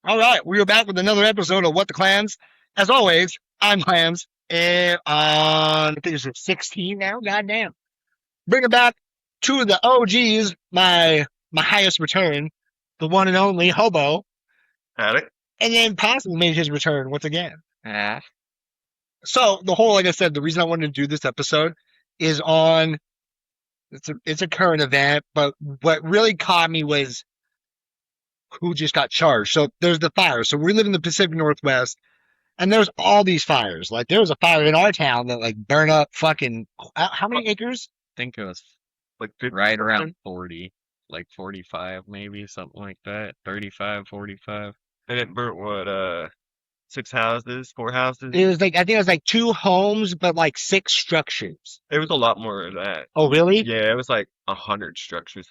All right, we are back with another episode of What the Clans. As always, I'm Clams, and I think it's 16 now. Goddamn, bringing back two of the OGs. My highest return, the one and only Hobo, Had it. and then possibly made his return once again. Ah, So the whole, like I said, the reason I wanted to do this episode is on. It's a current event, but what really caught me was who just got charged. So there's the fire. So we live in the Pacific Northwest. And there's all these fires. Like there was a fire in our town that like burned up fucking how many acres? I think it was Like 50 right around something. 40, like 45 maybe, something like that. 35, 45. And it burnt what, 6 houses, 4 houses? It was like I think it was like 2 homes, but like 6 structures. It was a lot more than that. Oh really? Yeah, it was like 100 structures.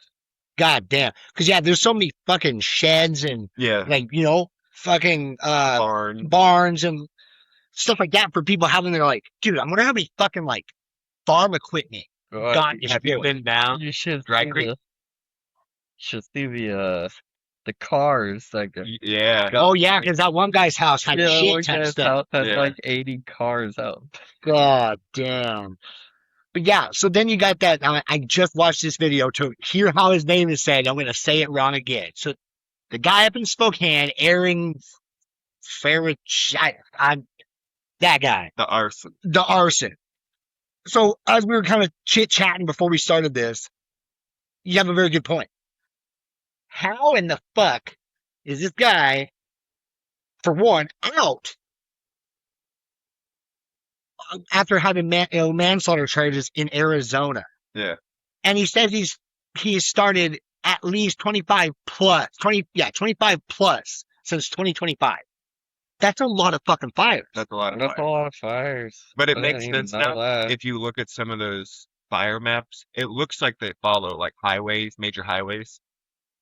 God damn. Because yeah, there's so many fucking sheds and Yeah. like fucking Barn. barns and stuff like that for people having their like, dude, I wonder how many fucking like farm equipment got Have you destroyed. been down? You should Dry see Creek? the cars that go. Yeah. Oh yeah, because that one guy's house had Yeah, shit one ton of guy's stuff. house had Yeah. like 80 cars out. God damn. But yeah, so then you got that. I just watched this video to hear how his name is said. I'm going to say it wrong again. So the guy up in Spokane, Aaron Farich, that guy, The arson. the arson. So as we were kind of chit-chatting before we started this, you have a very good point. How in the fuck is this guy, for one, out after having manslaughter charges in Arizona? Yeah. And he says he's started at least 25 plus since 2025. That's a lot of fucking fires. That's a lot of That's a fire. lot of fires. But it I makes didn't even sense know now. that. If you look at some of those fire maps, it looks like they follow like highways, major highways.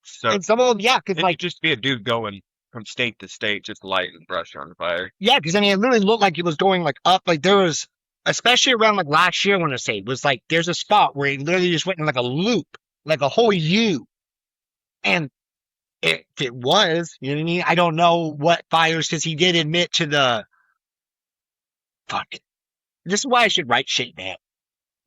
So And some of them, yeah, because it like, could just be a dude going from state to state, just lighting brush on fire. yeah, because I mean, it literally looked like it was going like up. Like there was, especially around like last year, I want to say, it was like there's a spot where it literally just went in like a loop, like a whole U. And it was, you know what I mean? I don't know what fires, because he did admit to the, fuck it. This is why I should write shit down.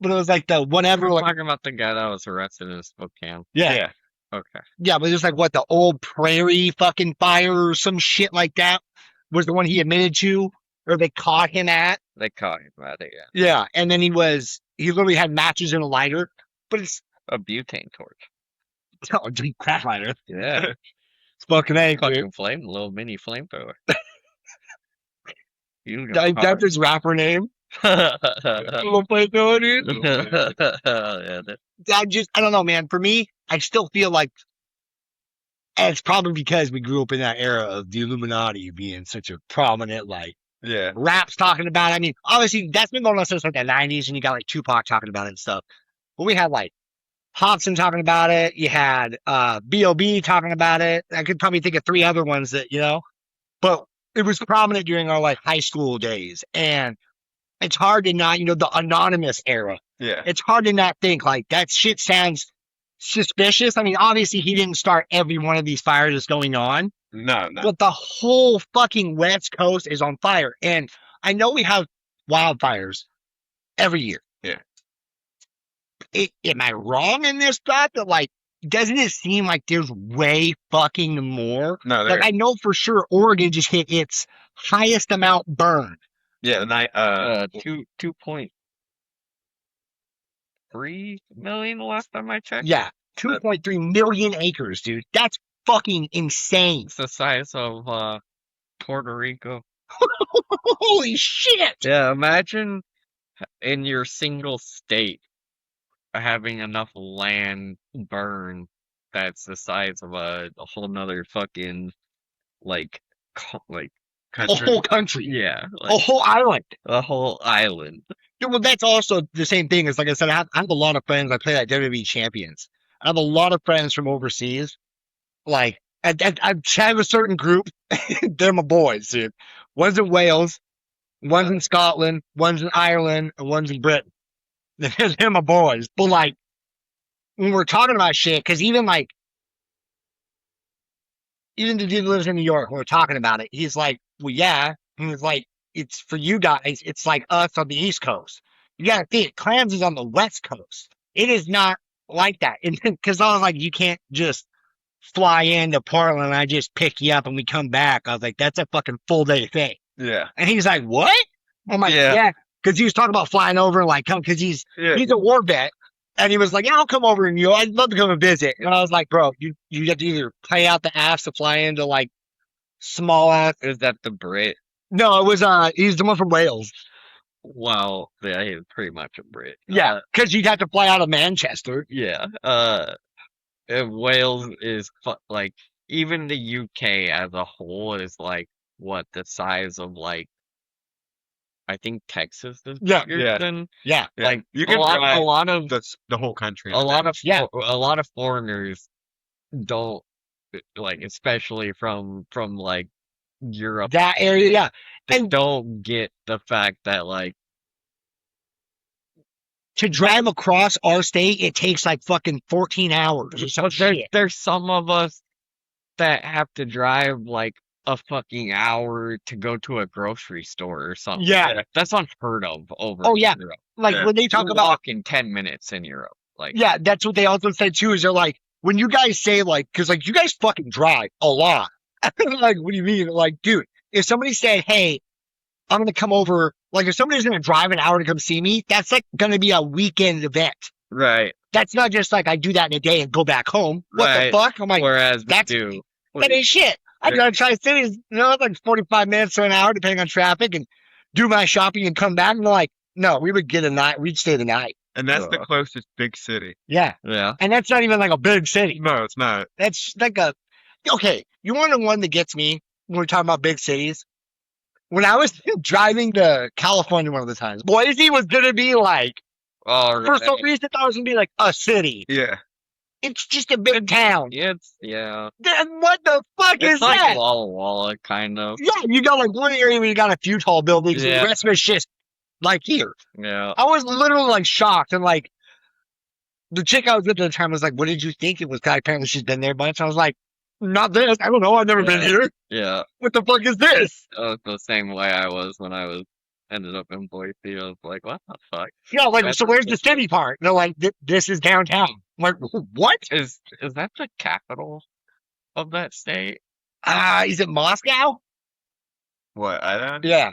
But it was like the whatever, We're like, talking about the guy that was arrested in Spokane. yeah. Okay. Yeah, but it's like what the old prairie fucking fire or some shit like that was the one he admitted to, or they caught him at. They caught him at it, yeah. Yeah, and then he literally had matches and a lighter, but it's A butane torch. a deep crack lighter. Yeah. It's fucking A, dude. Fucking flame, a little mini flamethrower. You That's his rapper name. Little flamethrower, dude. Yeah, I don't know, man. For me, I still feel like, and it's probably because we grew up in that era of the Illuminati being such a prominent, like, Yeah. raps talking about it. I mean, obviously that's been going on since like the 90s, and you got like Tupac talking about it and stuff. But we had like Hobson talking about it. You had B.O.B. talking about it. I could probably think of 3 other ones that, but it was prominent during our like high school days. And it's hard to not, the anonymous era. Yeah. It's hard to not think like that shit sounds suspicious. I mean, obviously he didn't start every one of these fires that's going on. No. But the whole fucking West Coast is on fire. And I know we have wildfires every year. Yeah. Am I wrong in this thought that, like, doesn't it seem like there's way fucking more? No, Like, I know for sure Oregon just hit its highest amount burned. yeah, and 2.3 million the last time I checked. Yeah. 2.3 million acres, dude. That's fucking insane. It's the size of Puerto Rico. Holy shit. Yeah, imagine in your single state having enough land burn that's the size of a whole nother fucking like A country. whole country. yeah, A like whole island. a whole island. Yeah, well, that's also the same thing as, like I said, I have a lot of friends. I play like WWE champions. I have a lot of friends from overseas. Like, I have a certain group. They're my boys, dude. One's in Wales, one's in Scotland, one's in Ireland, and one's in Britain. They're my boys. But, like, when we're talking about shit, because even, like, even the dude who lives in New York, we were talking about it. He's like, well, yeah. He was like, it's for you guys. It's like us on the East Coast. You got to think, Clams is on the West Coast. It is not like that. Because I was like, you can't just fly into Portland and I just pick you up and we come back. I was like, that's a fucking full day thing. Yeah. And he's like, what? I'm like, Yeah. yeah. Because he was talking about flying over and like come, because he's a war vet. And he was like, yeah, I'll come over and I'd love to come and visit. And I was like, bro, you have to either pay out the ass to fly into like small ass. Is that the Brit? No, it was he's the one from Wales. Well, yeah, he's pretty much a Brit. Yeah, because you'd have to fly out of Manchester. Yeah. Wales is like even the UK as a whole is like what the size of like I think Texas is Yeah, bigger yeah. than Yeah, Yeah. like You a can lot of the whole country. a lot of Yeah. a lot of foreigners don't like, especially from like Europe, that area. Yeah, they and- don't get the fact that like to drive across our state, it takes like fucking 14 hours or some shit. there's some of us that have to drive like a fucking hour to go to a grocery store or something. Yeah. That's unheard of over Oh, in yeah. Europe. Like Yeah. when they talk You about, walk in 10 minutes in Europe. Like yeah, that's what they also said too. Is they're like, when you guys say like, because like you guys fucking drive a lot. Like, what do you mean? Like, dude, if somebody said, hey, I'm gonna come over, like if somebody's gonna drive an hour to come see me, that's like gonna be a weekend event. right. That's not just like I do that in a day and go back home. What Right. the fuck? I'm like, Whereas we that's- do. that ain't shit. I Yeah. drive Tri-Cities, it's like 45 minutes to an hour, depending on traffic, and do my shopping and come back. And they're like, no, we would get a night. We'd stay the night. And that's the Uh. closest big city. Yeah. Yeah. And that's not even like a big city. No, it's not. That's like okay, you want the one that gets me when we're talking about big cities? When I was driving to California one of the times, Boise was going to be like, Oh, for some reason, I thought it was going to be like a city. Yeah. It's just a big town. yeah. Then what the fuck It's is like that? Walla Walla, kind of. Yeah, you got like one area where you got a few tall buildings, and Yeah. the rest of it's just like here. Yeah. I was literally like shocked, and like the chick I was with at the time was like, "What did you think it was?" 'Cause apparently she's been there a bunch. I was like, "Not this. I don't know. I've never been Yeah. here. Yeah. What the fuck is this?" The same way I was when I ended up in Boise. I was like, what the fuck? Yeah, like That's so. Where's the ridiculous. city part? They're like, "This is downtown." I'm like, what? Is that the capital of that state? Is it Moscow? What? Idaho? Yeah,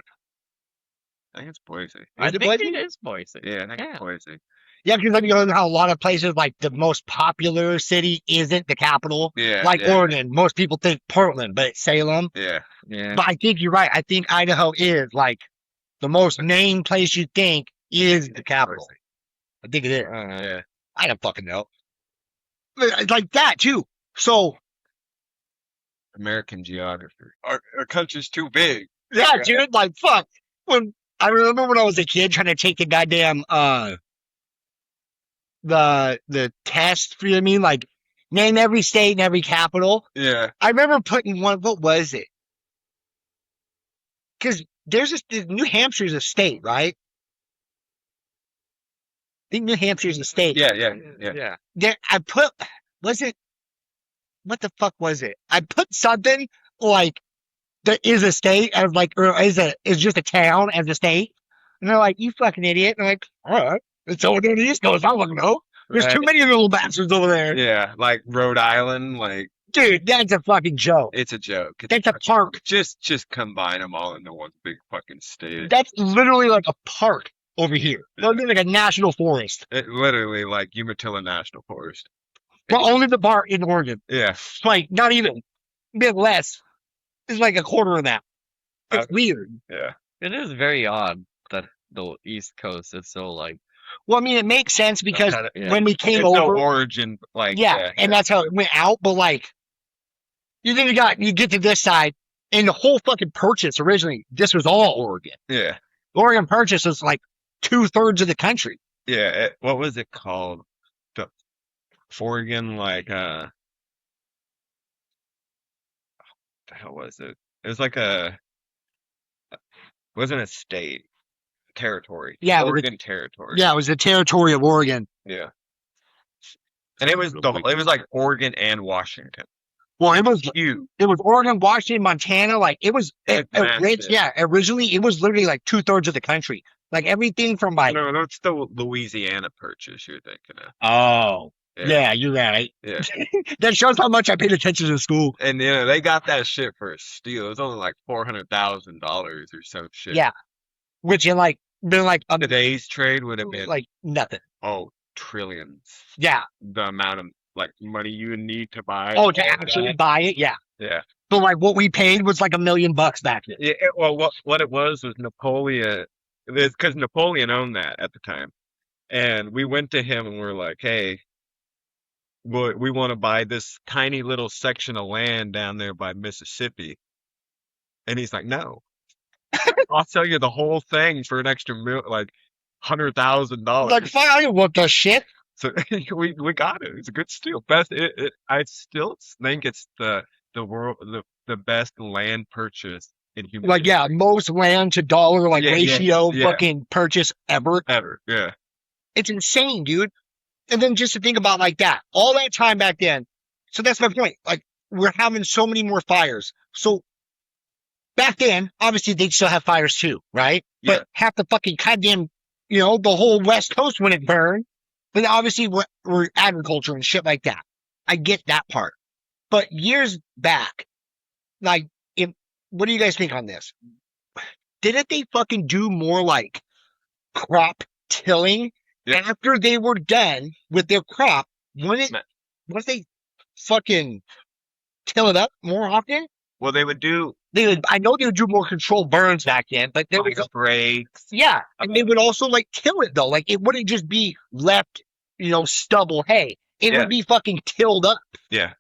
I think it's Boise. I it think Boise? it is Boise. Yeah, I think Yeah. it's Boise. yeah. Because you know how a lot of places like the most popular city isn't the capital. Yeah. Like yeah, Oregon, most people think Portland, but it's Salem. Yeah. Yeah. But I think you're right. I think Idaho is like the most named place you think is the capital. I think it is. Yeah. I don't fucking know. But it's like that too. So American geography. Our country's too big. yeah, Yeah. dude, like fuck. When I remember when I was a kid trying to take the goddamn the test for you know what I mean, like name every state and every capital. Yeah. I remember putting one. What was it? Because there's New Hampshire's a state, right? I think New Hampshire's a state. Yeah. Yeah. Yeah. Yeah. There, I put, was it, what the fuck was it? I put something like that is a state as like, or is just a town as a state. And they're like, you fucking idiot. And I'm like, all right, it's over there on the East Coast. I don't fucking know. There's too Right. many little bastards over there. Yeah. Like Rhode Island. Like Dude, that's a fucking joke. it's a joke. That's a park. Just combine them all into one big fucking state. That's literally like a park over here. That'd be like a national forest. It literally like Umatilla National Forest. But only the part in Oregon. Yeah. Like, not even. A bit less. It's like a quarter of that. It's weird. Yeah. It is very odd that the East Coast is so like Well, I mean, it makes sense because yeah. when we came It's no over, origin. Like yeah, and that's how it went out. But like, you get to this side, and the whole fucking purchase originally, this was all Oregon. yeah. Oregon purchase was like 2/3 of the country. Yeah. What was it called? The Oregon, like what the hell was it? It was like it wasn't a state, territory. Yeah, Oregon territory. Yeah, it was the territory of Oregon. Yeah. And it was it was like Oregon and Washington. Well, it was Huge. Oregon, Washington, Montana. Like it was, It's massive. yeah. Originally, it was literally like 2/3 of the country. Like everything from like, No, that's the Louisiana Purchase you're thinking of. oh, Yeah. yeah, you're right. Yeah. That shows how much I paid attention to school. And they got that shit for a steal. It was only like $400,000 or some shit. Yeah, which in like been like Today's trade would have been like nothing. trillions. Yeah. The amount of like money you would need to buy. Oh, to actually buy it. Yeah. Yeah. So like what we paid was like $1 million back then. Yeah. Well, what it was Napoleon. It's because Napoleon owned that at the time, and we went to him and we're like, hey. We want to buy this tiny little section of land down there by Mississippi. And he's like, no, I'll sell you the whole thing for an extra like $100,000. Like, fuck, I don't want the shit. So we got it. It's a good steal. Best. I still think it's the world the best land purchase in human Like, yeah, most land to dollar like ratio fucking purchase ever. Yeah. It's insane, dude. And then just to think about like that, all that time back then. So that's my point. Like, we're having so many more fires. So back then, obviously they still have fires too, right? Yeah. But half the fucking goddamn, the whole West Coast wouldn't burn. But obviously we're agriculture and shit like that. I get that part. But years back, like, what do you guys think on this? Didn't they fucking do more like crop tilling? Yeah. After they were done with their crop, wouldn't they fucking till it up more often? Well, they would do. I know they would do more controlled burns back then, but there was breaks. Yeah, and they would also like till it though. Like it wouldn't just be left, stubble hay. It would be fucking tilled up. Yeah.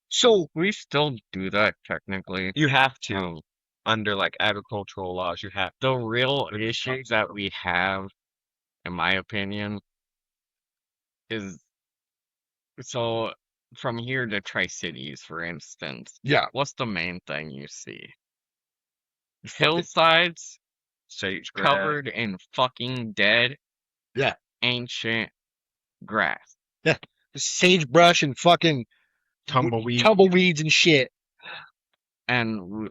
So we still do that technically. You have to under like agricultural laws. You have the real issues that we have. In my opinion, is so from here to Tri-Cities, for instance. Yeah. What's the main thing you see? Hillsides, sage covered in fucking dead, ancient grass. Yeah, sagebrush and fucking tumbleweeds and shit. And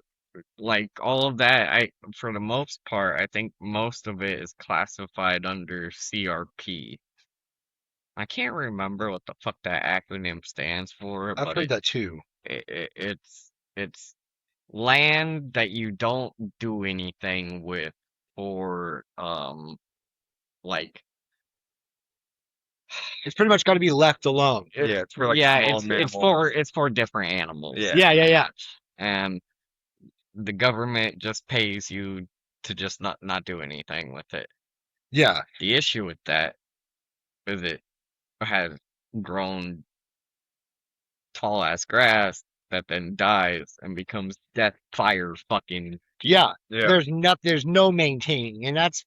like all of that, for the most part, I think most of it is classified under CRP. I can't remember what the fuck that acronym stands for. I've heard that too. It's land that you don't do anything with, or like it's pretty much got to be left alone. It's for like it's for different animals. Yeah. And the government just pays you to just not do anything with it. Yeah. The issue with that is it has grown tall ass grass that then dies and becomes death fire fucking. Yeah. There's no maintaining, and it's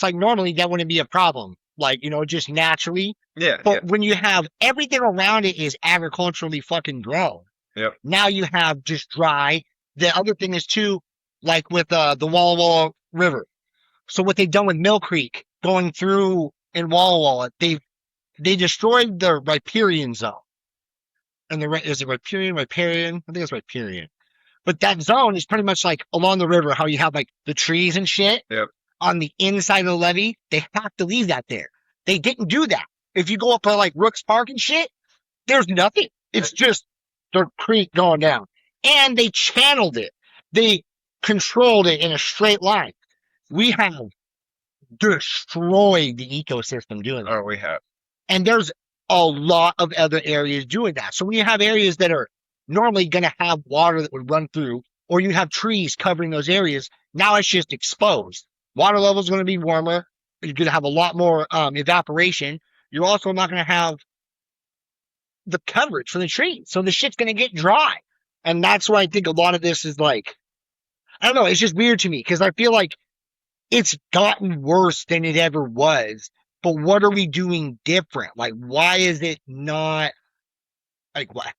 like normally that wouldn't be a problem. Like, just naturally. Yeah. But when you have everything around it is agriculturally fucking grown. Yep. Now you have just dry. The other thing is too, like with the Walla Walla River. So what they've done with Mill Creek going through in Walla Walla, they destroyed the riparian zone. And is it riparian? I think it's riparian. But that zone is pretty much like along the river, how you have like the trees and shit. Yep. On the inside of the levee, they have to leave that there. They didn't do that. If you go up to like Rooks Park and shit, there's nothing. It's just the creek going down. And they channeled it. They controlled it in a straight line. We have destroyed the ecosystem doing that. Oh, we have. And there's a lot of other areas doing that. So when you have areas that are normally going to have water that would run through, or you have trees covering those areas, now it's just exposed. Water level is going to be warmer. You're going to have a lot more evaporation. You're also not going to have the coverage for the trees. So the shit's going to get dry. And that's why I think a lot of this is like, I don't know, it's just weird to me because I feel like it's gotten worse than it ever was. But what are we doing different? Like, why is it not like what? I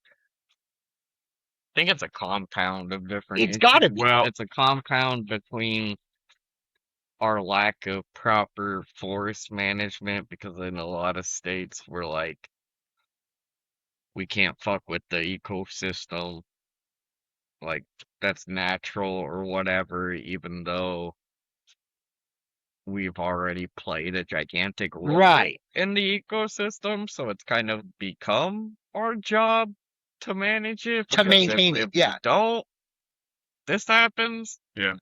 think it's a compound of different. It's got to be. Well, it's a compound between our lack of proper forest management, because in a lot of states we're like we can't fuck with the ecosystem, like that's natural or whatever, even though we've already played a gigantic role Right. in the ecosystem, so it's kind of become our job to manage it. To because maintain if it, yeah. we don't, this happens. Yeah.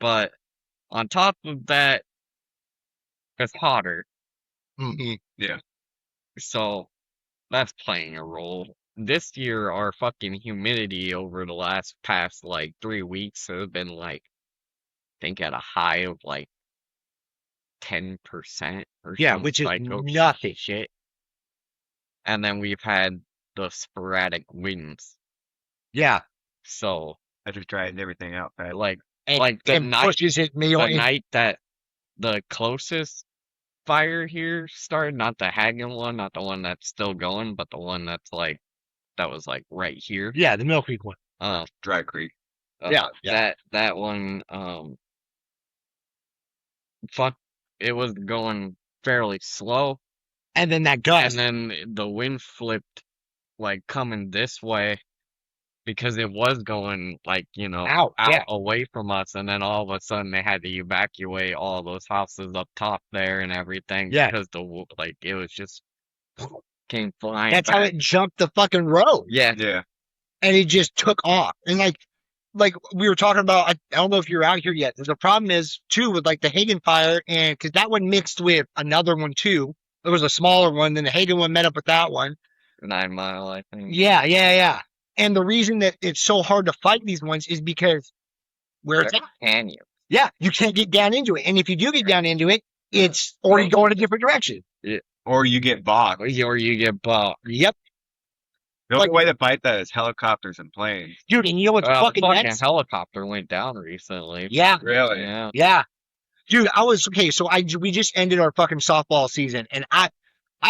But on top of that, it's hotter, Mhm. so that's playing a role. This year, our fucking humidity over the past like 3 weeks has been like, I think at a high of like 10% or Yeah, some which is psycho nothing. shit. And then we've had the sporadic winds. Yeah. So That just dries everything out, man. like And, the and night pushes it me on. night that the closest fire here started, not the Hagen one, not the one that's still going, but the one that's like that was like right here. Yeah, the Mill Creek one. Dry Creek. Yeah, yeah. That one fuck, it was going fairly slow, And then that and gust. then the wind flipped like coming this way because it was going like, Out, yeah. away from us, and then all of a sudden they had to evacuate all those houses up top there and everything Yeah. because like it was just came flying That's how back. it jumped the fucking road. Yeah. Yeah. And it just took off. And like we were talking about, I don't know if you're out here yet. The problem is too with like the Hagen fire, and because that one mixed with another one too. There was a smaller one, then the Hagen one met up with that one. 9 Mile, I think. Yeah. And the reason that it's so hard to fight these ones is because where it's at. Can you? Yeah, you can't get down into it. And if you do get down into it, it's already going a different direction. Or you get bogged. Or you get bought. Yep. The only Like- way to fight that is helicopters and planes. Dude, and you know what's The fucking fucking nuts? helicopter went down recently. Yeah. Really? Yeah. Yeah. Dude, so we just ended our fucking softball season, and I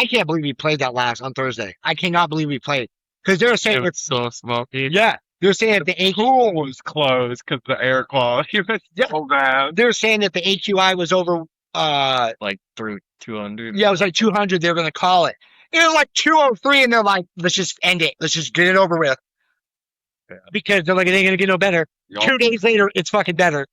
can't believe we played that last on Thursday. I cannot believe we played. Because they're saying It was so smoky. yeah, they're saying that the Pool was closed because the air quality was Yeah. so bad. they're saying that the AQI was over Like through 200. yeah, it was like 200 they're gonna call it. It was like 203 and they're like, let's just end it. Let's just get it over with. Yeah. Because they're like, it ain't gonna get no better. Y'all- 2 days later, it's fucking better.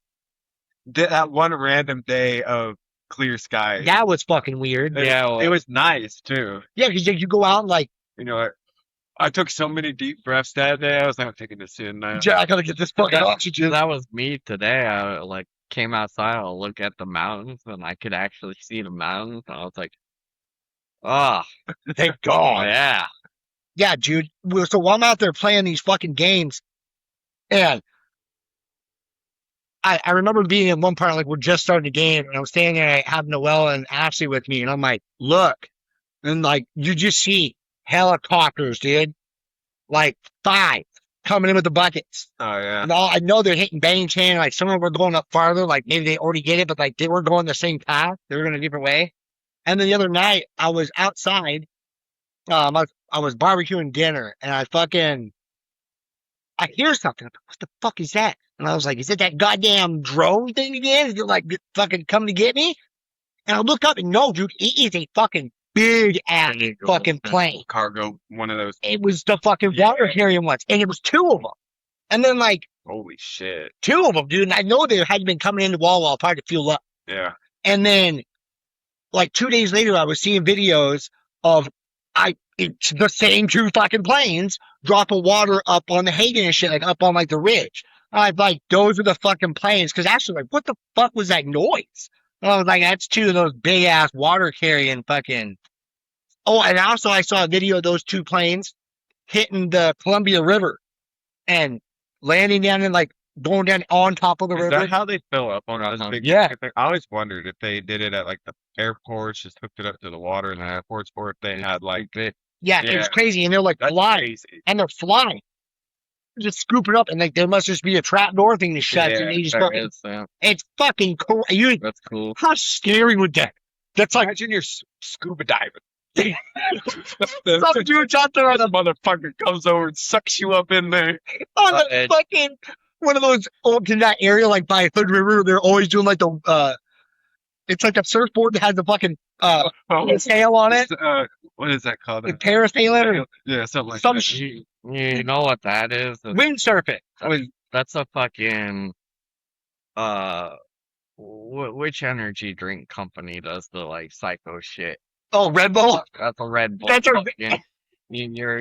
That one random day of clear skies. That was fucking weird. Yeah, well, It was nice too. Yeah, because you go out and like, You know, I took so many deep breaths that day. I was like, I'm taking this in now. I gotta get this fucking That- oxygen. that was me today. I like came outside, I look at the mountains, and I could actually see the mountains. And I was like, oh, Thank God. yeah. Yeah, dude. So while I'm out there playing these fucking games, and I remember being in one part, like we're just starting the game, and I was standing there, I have Noelle and Ashley with me, and I'm like, look, and like you just see helicopters, dude, like 5 coming in with the buckets. Oh yeah. And I know they're hitting Bennington, like some of them were going up farther, like maybe they already get it, but like they were going the same path, they were going a different way. And then the other night, I was outside, I was barbecuing dinner, and I hear something. I'm like, what the fuck is that? And I was like, is it that goddamn drone thing again? Is it like fucking coming to get me? And I look up and no, dude, it is a fucking big ass fucking plane. Cargo, one of those. It was the fucking water carrying ones, and it was 2 of them. And then like Holy shit. 2 of them, dude. And I know they had been coming into Wawa probably to fuel up. Yeah. And then like 2 days later, I was seeing videos of it's the same 2 fucking planes dropping water up on the Hagen and shit, like up on like the ridge. I'm like, those are the fucking planes. Cause actually, like, what the fuck was that noise? And I was like, that's 2 of those big ass water carrying fucking. Oh, and also I saw a video of those 2 planes hitting the Columbia River and landing down and like going down on top of the Is river. that how they fill up on those big? Yeah. I always wondered if they did it at like the airports, just hooked it up to the water in the airports, or if they had like Yeah, Yeah. it was crazy. And they're like that's flying. crazy. And they're flying. Just scooping up, and like there must just be a trap door thing that shuts, Yeah, and you just There fucking, is, yeah. it's fucking cool. That's cool. How scary would that? That's like Imagine you're scuba diving. some dude out there on The the motherfucker comes over and sucks you up in there. on the edge. fucking one of those in that area like by Hood River. They're always doing like the It's like a surfboard that has a fucking Oh, sail on it. what is that called? Like parasailing or Yeah, something like some that. You know what that is? windsurfing. That's a fucking uh which energy drink company does the like psycho shit? Oh, Red Bull. That's a Red Bull. That's a fucking- you're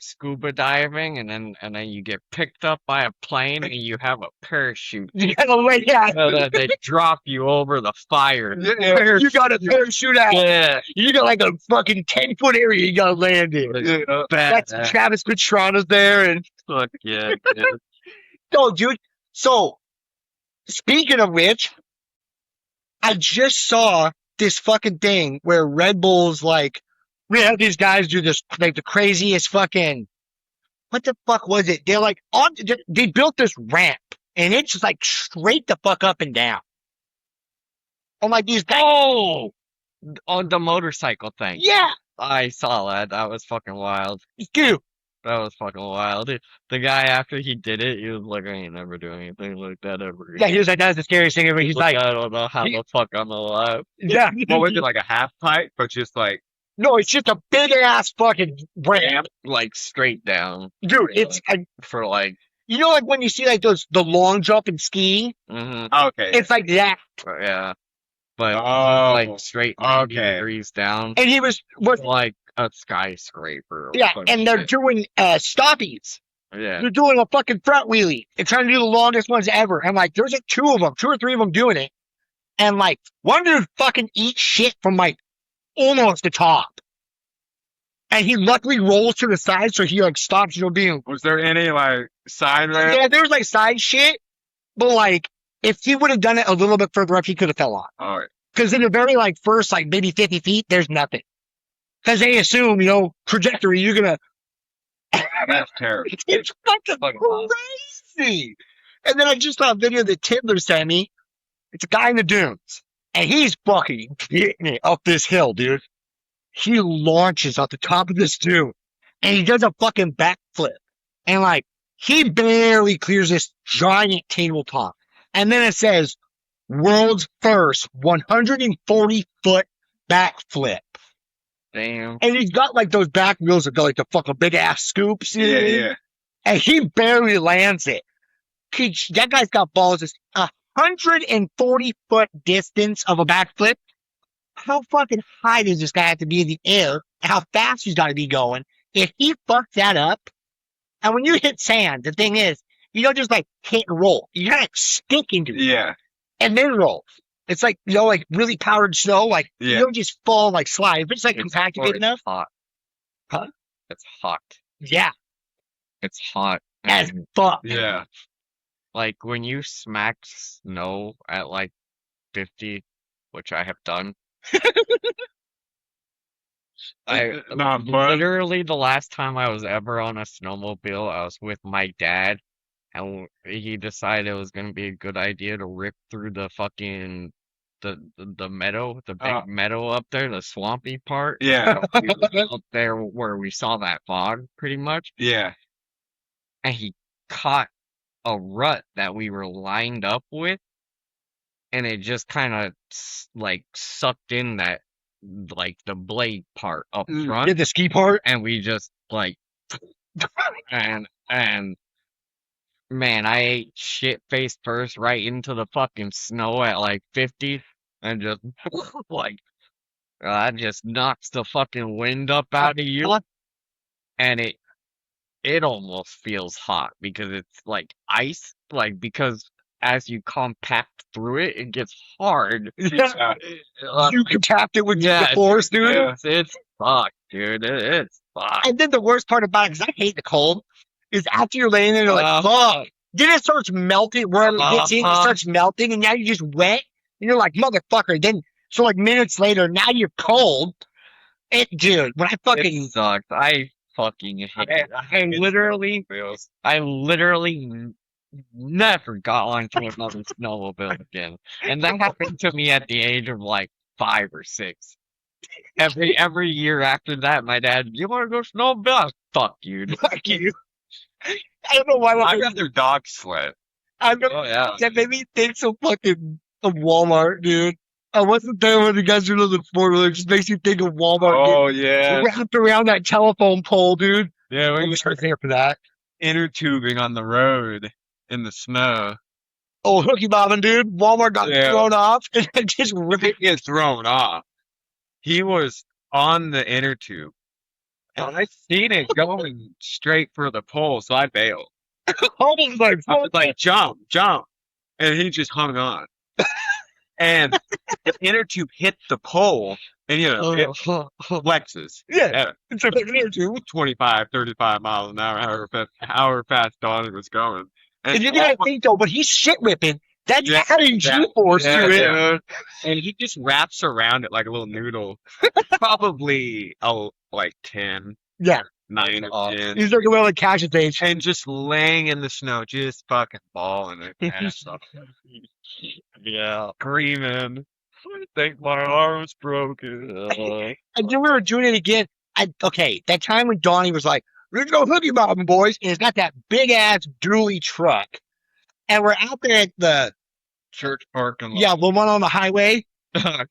scuba diving and then you get picked up by a plane and you have a parachute. you gotta wait. Yeah, They drop you over the fire. you got a parachute out. Yeah, You got like a fucking 10-foot area you gotta land in. That's badass. Travis Pastrana's there, and Fuck yeah, dude. no, dude. So speaking of which, I just saw this fucking thing where Red Bull's like, we have these guys do this like the craziest fucking. What the fuck was it? They're like they built this ramp and it's just like straight the fuck up and down. I'm like these guys. Oh, on the motorcycle thing. Yeah, I saw that. That was fucking wild. dude. That was fucking wild. The guy after he did it, he was like, I ain't never doing anything like that ever Yeah, again. he was like, that's the scariest thing ever. He's like, I don't know how the fuck I'm alive. yeah. What was it, like a half pipe, but just like No, it's just a big ass fucking ramp, Like straight down dude. It's for like, you know like when you see like the long jump in skiing, okay. it's like that. yeah. But Oh, like straight 90 okay. degrees down, And he was like a skyscraper. or yeah, some and they're shit. doing stoppies. Yeah. They're doing a fucking front wheelie. They're trying to do the longest ones ever. And like, there's like two or three of them doing it. And like, one dude fucking eats shit from like almost the top. And he luckily rolls to the side, so he like stops, being. Was there any like side ramp? Yeah, there's like side shit, but like, if he would have done it a little bit further up, he could have fell off. All right. Because in the very like first like maybe 50 feet, there's nothing. Because they assume, trajectory, you're gonna. That's terrible. It's fucking Fucking wild. crazy. And then I just saw a video that Tiddler sent me. It's a guy in the dunes, and he's fucking getting it up this hill, dude. He launches off the top of this dune, and he does a fucking backflip, and like he barely clears this giant tabletop, and then it says world's first 140-foot backflip. Damn. And he's got like those back wheels that go like the fucking big ass scoops. You know what I mean? Yeah. And he barely lands it. That guy's got balls. It's 140-foot distance of a backflip. How fucking high does this guy have to be in the air? How fast he's got to be going? If he fucks that up, and when you hit sand, the thing is, you don't just like hit and roll. You gotta stick into it Yeah. and then roll. It's like, like really powdered snow. Like, you Yeah. don't just fall like slide. If it's like It's compacted hot. good enough, Hot. Huh? It's hot. yeah, It's hot. as And, fuck. Yeah. like when you smack snow at like 50, which I have done. Not fun. Literally the last time I was ever on a snowmobile, I was with my dad, and he decided it was gonna be a good idea to rip through the fucking the meadow, the big meadow up there, the swampy part. Yeah. We were up there where we saw that fog, pretty much, Yeah. and he caught a rut that we were lined up with, and it just kind of like sucked in that like the blade part up front, Did the ski part? and we just like and man, I ate shit face first right into the fucking snow at like 50, and just like that just knocks the fucking wind up out of you, and it almost feels hot because it's like ice, like because as you compact through it, it gets hard. Yeah. You tapped it with Yeah, the force, dude. yeah. It's fucked, dude. It's fucked. And then the worst part about it, because I hate the cold, is after you're laying there, you're like, fuck. Then it starts melting. Wherever it gets in, it starts melting, and now you're just wet. And you're like, motherfucker. Then, so like minutes later, now you're cold. Dude, when I fucking. It sucks. I fucking hate it. I literally never got onto another snowmobile again. And that happened to me at the age of like 5 or 6. Every year after that, my dad, you want to go snowmobile? Fuck you. dude." Fuck you. I don't know why. I'd rather dog sled. I don't know. Oh yeah. That made me think so fucking of Walmart, dude. I wasn't there when the guys were looking forward. It just makes you think of Walmart Oh getting yeah, wrapped around that telephone pole, dude. yeah. I We wish I were was there for that. inner tubing on the road in the snow. Oh, hooky bobbing, dude. Walmart got Yeah. thrown off and it just ripped. Didn't get thrown off. He was on the inner tube, and I seen it going straight for the pole, so I bailed. Almost like, I was like, jump, jump, and he just hung on. And the inner tube hit the pole, and it flexes. yeah, Yeah, it's a inner tube. 25, 35 miles an hour, however fast Donnie was going. And you gotta think though, but he's shit whipping. That's Yeah, adding G-force yeah, to it. dude. And he just wraps around it like a little noodle. Probably like 10, Yeah, 9 or Awesome. 10. he's like a little cash age. And just laying in the snow, just fucking balling it. ass off. Yeah, screaming. I think my arm's broken. And then we were doing it again. Okay, that time when Donnie was like, "Let's go hooky bobbing, boys," and it's got that big ass dually truck, and we're out there at the Church parking lot. the one on the highway,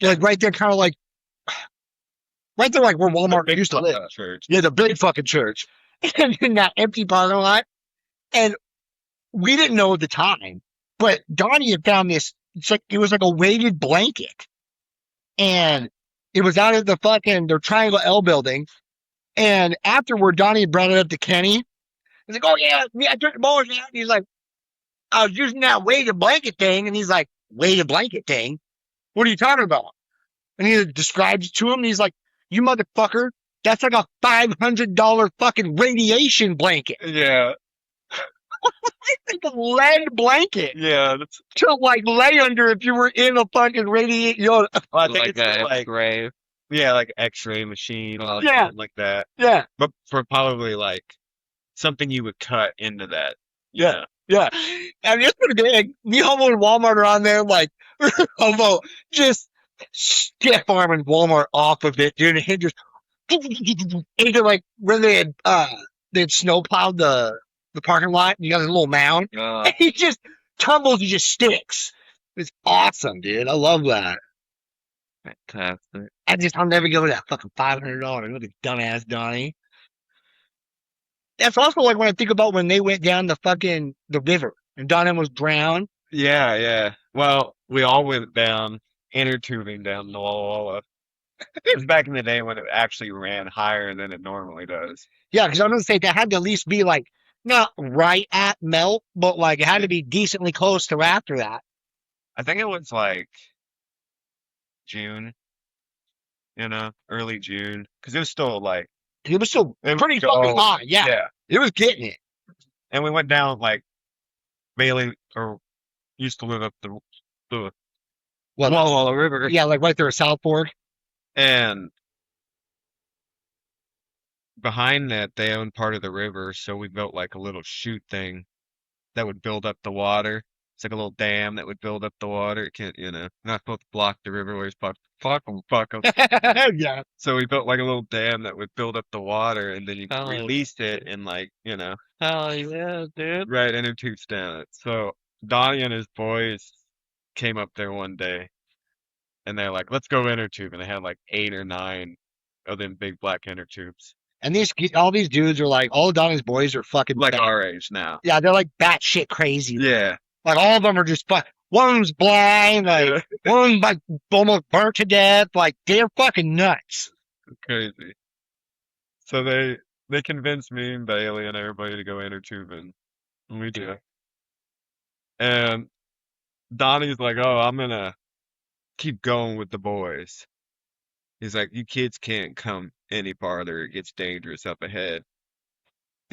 like right there, kind of like right there, like where Walmart Big used to live. fucking church. Yeah, the big fucking church, and in that empty parking lot, and we didn't know at the time, but Donnie had found this. It was like a weighted blanket, and it was out at the Triangle L building. And afterward, Donnie brought it up to Kenny. He's like, "Oh yeah, I took the boys out." He's like, "I was using that weighted blanket thing," and he's like, "Weighted blanket thing? What are you talking about?" And he describes it to him. And he's like, "You motherfucker, that's like a $500 fucking radiation blanket. Yeah, It's like a lead blanket yeah. That's, to like lay under if you were in a fucking radiation." well, I think Like it's a like X-ray. yeah, like X-ray machine, or Yeah. something like that. Yeah, But for probably like something you would cut into that. Yeah. yeah. And it's pretty good. Me, Homo, and Walmart are on there, like, Homo just stiff arming Walmart off of it, dude. And he just into like where they'd snow plowed the parking lot, and you got this little mound. And he just tumbles, he just sticks. It's awesome, dude. I love that. Fantastic. I'll never give her that fucking $500. Look at dumbass Donnie. That's also like when I think about when they went down the river and Donnie was drowned. Yeah, yeah. Well, we all went down inner tubing down the Walla Walla. It was back in the day when it actually ran higher than it normally does. Yeah, because I'm gonna say that had to at least be like not right at melt, but like it had to be decently close to after that. I think it was like June, early June, because it was still like It was still it was pretty still- fucking high. Yeah, yeah. it was getting it. And we went down like Bailey or used to live up the Well, Walla Walla River, yeah, like right there at South Fork. and behind that they own part of the river, so we built like a little chute thing that would build up the water. It's like a little dam that would build up the water. It can't, not supposed to block the river where it's fuck 'em. Yeah, So we built like a little dam that would build up the water, and then you could Oh. release it and like, Hell yeah, dude. right inner tubes down it. So Donnie and his boys came up there one day, and they're like, "Let's go inner tube," and they had like 8 or 9 of them big black inner tubes, and all these dudes are like, all of Donnie's boys are fucking like bat- our age now. Yeah, they're like batshit crazy. Yeah, Like all of them are just one's blind, like one's like almost burnt to death. Like they're fucking nuts. crazy. So they convinced me and Bailey and everybody to go inner tubing, and we did. And Donnie's like, "Oh, I'm gonna keep going with the boys." He's like, "You kids can't come any farther. It gets dangerous up ahead."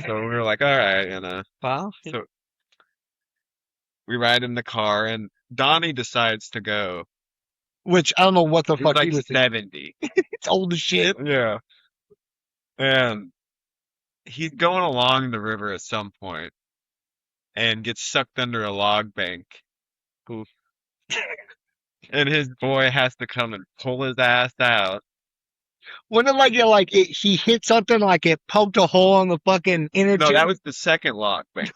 So we were like, "All right," Wow. So we ride in the car, and Donnie decides to go. Which I don't know what the He's fuck like he was. 70. It's old as shit. Yeah. And he's going along the river at some point and gets sucked under a log bank. Oof. And his boy has to come and pull his ass out. When he hit something like it poked a hole on the fucking inner No, tube. that was the second log bank.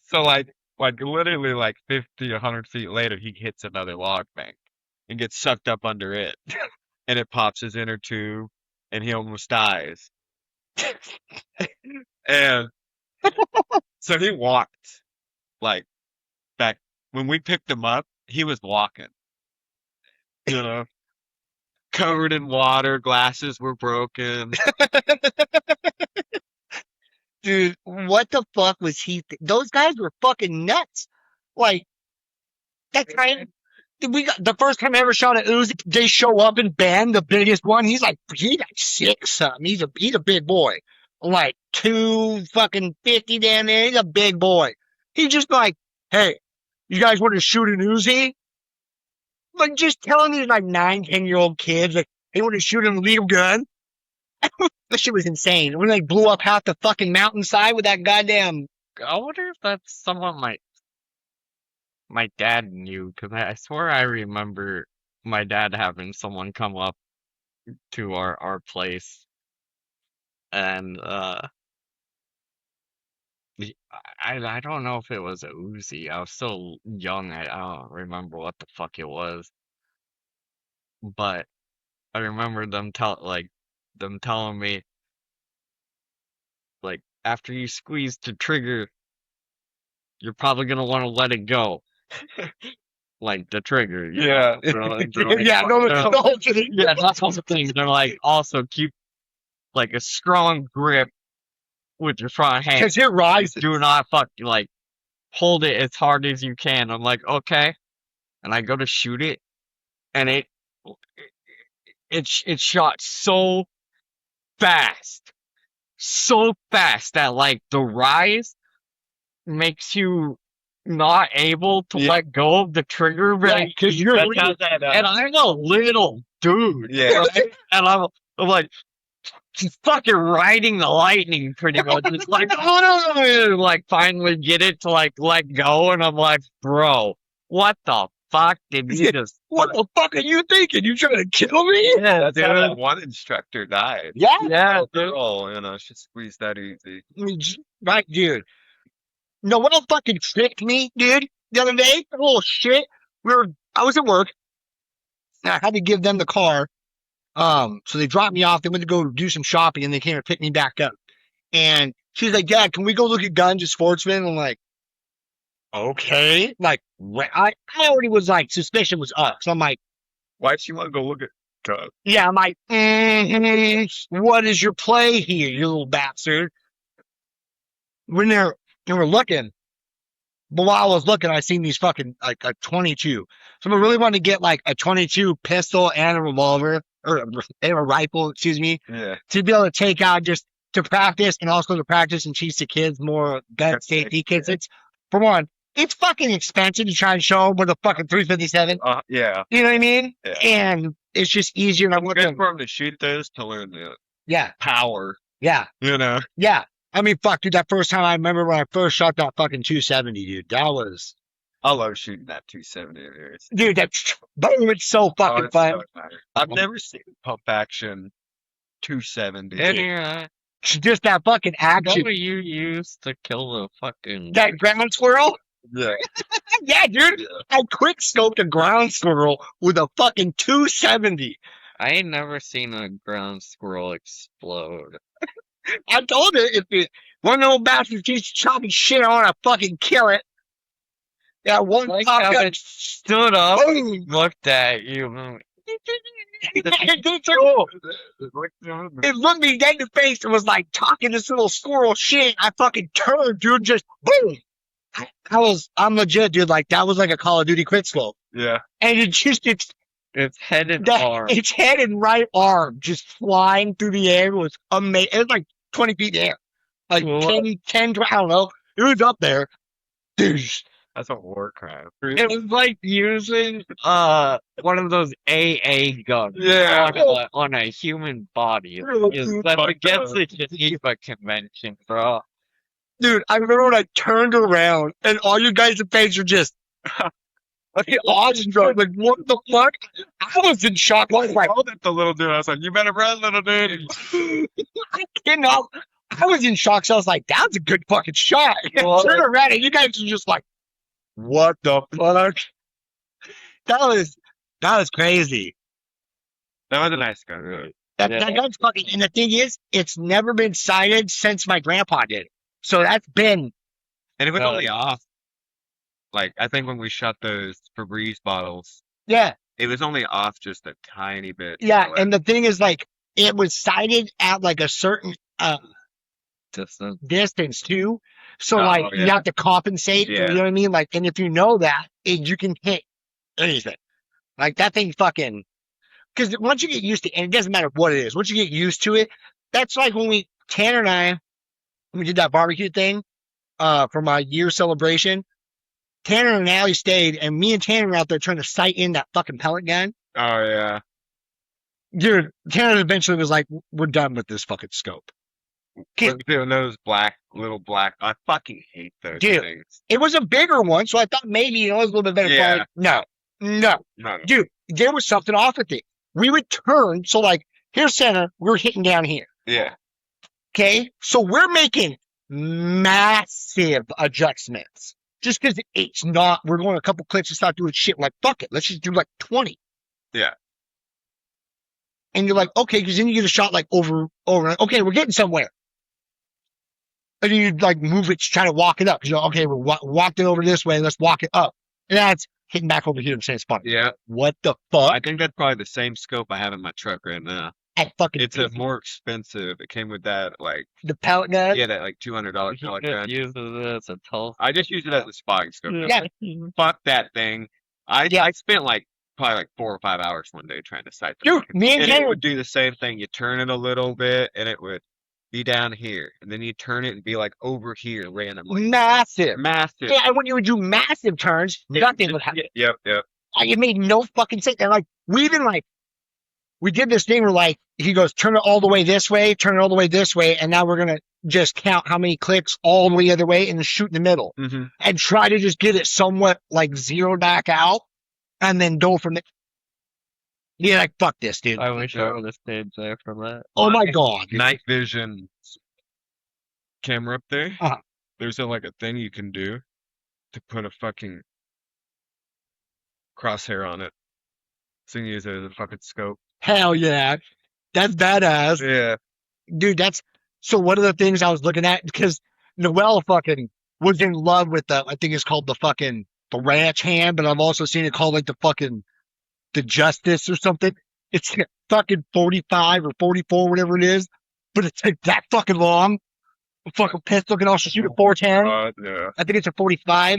So like Like literally like 50, 100 feet later, he hits another log bank and gets sucked up under it. And it pops his inner tube and he almost dies. And so he walked like back when we picked him up, he was walking, you know, covered in water, glasses were broken. Dude, what the fuck was he? Those guys were fucking nuts. Like that time, we got the first time I ever shot at Uzi. They show up in Ben, the biggest one. He's like 6 something. He's a big boy. Like 250 down there. He's a big boy. He's just like, hey, you guys want to shoot an Uzi? Like just telling these like 9, 10-year-old kids like, hey, want to shoot an illegal gun? That shit was insane. When they blew up half the fucking mountainside with that goddamn. I wonder if that's someone my dad knew, because I swear I remember my dad having someone come up to our place, and I don't know if it was a Uzi. I was so young, I don't remember what the fuck it was, but I remember them telling me, like, after you squeeze the trigger, you're probably gonna want to let it go. Like the trigger. Yeah. Yeah, no, Yeah, that's all the things. They're like, also keep like a strong grip with your front hand. because it rises. Do not like hold it as hard as you can. I'm like, okay. And I go to shoot it, and it shot so fast that like the rise makes you not able to Yeah. let go of the trigger, right? Because you're That's how that, and I'm a little dude, Yeah. right? And I'm like just fucking riding the lightning pretty much. It's like, oh no, like finally get it to like let go, and I'm like, bro, what the fuck did you just? What the fuck are you thinking? You trying to kill me? Yeah, That's how dude. that one instructor died. Yeah. Yeah, dude. Oh, she squeezed that easy. Right, dude. No, what fucking tricked me, dude, the other day? Oh shit. I was at work. And I had to give them the car. So they dropped me off. They went to go do some shopping and they came and picked me back up. And she's like, Dad, can we go look at guns at Sportsman? I'm like, okay. Like, I already was like, suspicion was up. So I'm like, Why'd she want to go look at guns? yeah, I'm like, what is your play here, you little bastard? When they were looking, but while I was looking, I seen these fucking like a 22. So I really wanted to get like a 22 pistol and a revolver or a rifle, excuse me, Yeah. to be able to take out just to practice and also to practice and teach the kids more gun That's safety sick, kits. yeah. It's for one, it's fucking expensive to try and show them with a fucking 357. Yeah. You know what I mean? Yeah. And it's just easier. And I'm Good looking, for him to shoot those to learn the yeah, power. yeah. You know. I mean, fuck, dude, that first time I remember when I first shot that fucking 270, dude. That was, I love shooting that 270. dude, that's, boom, it's so fucking it's fun. so nice. I've never seen pump action 270. Yeah. Just that fucking action. What you use to kill the fucking? That ground squirrel? Yeah. Yeah, dude. Yeah. I quick scoped a ground squirrel with a fucking 270. I ain't never seen a ground squirrel explode. I told her if it, one old bastard keeps chopping shit, I want to fucking kill it. Yeah, one Like pop how gun. it stood up, Boom. looked at you. It looked me dead in the face and was like talking this little squirrel shit. I fucking turned, dude, just boom. I'm legit, dude. Like that was like a Call of Duty quick scope. Yeah. And it's Its head and arm. its head and right arm just flying through the air was amazing. It was like 20 feet in the air. Like What? 10, 12, I don't know. It was up there. Dude, That's a war crime. It was like using one of those AA guns Yeah. on a human body. Dude, That's fucked against the Geneva Convention, bro. dude, I remember when I turned around and all you guys' faces were just like awestruck. Like, what the fuck? I was in shock. I was like, I called it the little dude. I was like, you better run, little dude. you know, I was in shock. So I was like, that was a good fucking shot. Well, Turn around and you guys are just like, what the fuck? That was crazy. That was a nice gun, really. That gun's fucking, and the thing is, it's never been sighted since my grandpa did it. So that's been, And it was Uh, only off. Like, I think when we shot those Febreze bottles, yeah, it was only off just a tiny bit. yeah. So, And the thing is, like, it was sighted at like a certain Distance. distance too. So Oh, like you yeah. have to compensate. Yeah. You know what I mean? Like, and if you know that, you can hit anything. Like that thing fucking. Because once you get used to, and it doesn't matter what it is, once you get used to it, that's like when Tanner and I, when we did that barbecue thing, for my year celebration. Tanner and Allie stayed, and me and Tanner were out there trying to sight in that fucking pellet gun. Oh, yeah. Dude, Tanner eventually was like, "We're done with this fucking scope." We're doing those little black. I fucking hate those Dude. things. It was a bigger one, so I thought maybe it was a little bit better Yeah. quality. No. No. Dude, there was something off with it. We would turn, so like, here's center, we're hitting down here. Yeah. Okay? So we're making massive adjustments. Just because it's not, we're going a couple clicks and start doing shit. Like, fuck it, let's just do like 20. Yeah. And you're like, okay, because then you get a shot like over. Okay, we're getting somewhere. And then you like move it to try to walk it up. Because you're like, okay, we walked it over this way, let's walk it up. And that's hitting back over here in the same spot. Yeah. What the fuck? I think that's probably the same scope I have in my truck right now. At fucking It's a more expensive. It came with that, like, the pellet gun. yeah, that like $200 You pellet just gun. use it as a tool. I just use it as a spotting scope. Yeah. Fuck that thing. I Yeah. spent like probably like 4 or 5 hours one day trying to sight the Dude, fucking- me and and it Tanner, would do the same thing. You turn it a little bit and it would be down here. And then you turn it and be like over here randomly. massive. Massive. Yeah, and when you would do massive turns, nothing would happen. Yep. It made no fucking sense. And like, we did this thing where like, he goes, turn it all the way this way, turn it all the way this way, and now we're going to just count how many clicks all the way the other way and shoot in the middle. Mm-hmm. And try to just get it somewhat like zeroed back out and then go from there. Yeah, like, fuck this, dude. I wish I would have stayed there for that. Oh my God. Night vision camera up there. Uh-huh. There's like a thing you can do to put a fucking crosshair on it. So you can use it as a fucking scope. Hell yeah. That's badass. Yeah. Dude, so one of the things I was looking at, because Noelle fucking was in love with I think it's called the ranch hand, but I've also seen it called like the Justice or something. It's like fucking 45 or 44, whatever it is, but it's like that fucking long. A fucking pistol can also shoot a 410. Yeah. I think it's a 45.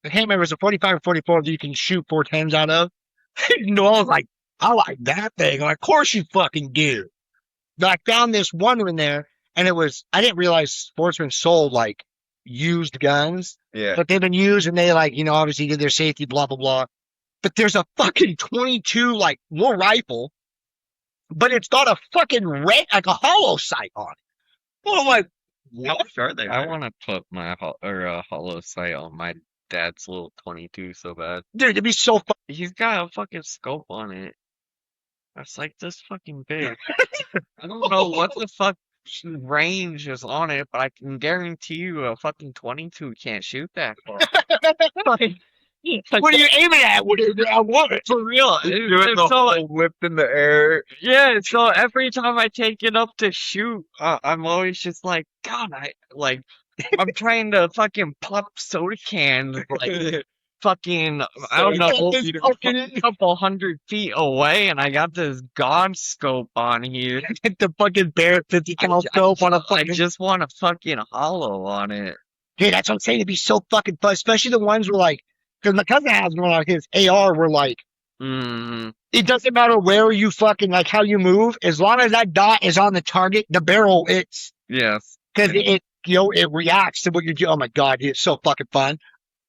I can't remember if it's a 45 or 44 that you can shoot 410s out of. Noelle's like, I like that thing. I'm like, of course you fucking do. But I found this one in there, and I didn't realize Sportsman sold like used guns, Yeah. but they've been used and they like, obviously did their safety, blah, blah, blah. But there's a fucking 22 like little rifle, but it's got a fucking like a hollow sight on it. Well, I'm like, How what? much are they? I want to put my hollow sight on my dad's little 22 so bad. Dude, it'd be so fun. He's got a fucking scope on it. That's like this fucking big. I don't know what the fuck range is on it, but I can guarantee you a fucking 22 can't shoot that far. What are you aiming at? I want it. For real. Doing the whole whip in the air. Yeah, so every time I take it up to shoot, I'm always just like, God, I'm trying to fucking pop soda cans, like, fucking, I don't know, a couple 100 feet away, and I got this God scope on here. The fucking Barrett 50 cal scope on a I fucking. just want a fucking hollow on it. Dude, that's what I'm saying. It'd be so fucking fun, especially the ones where like, because my cousin has one on his AR where like, it doesn't matter where you fucking, like how you move, as long as that dot is on the target, the barrel, Yes. because it reacts to what you do. Oh my God, it's so fucking fun.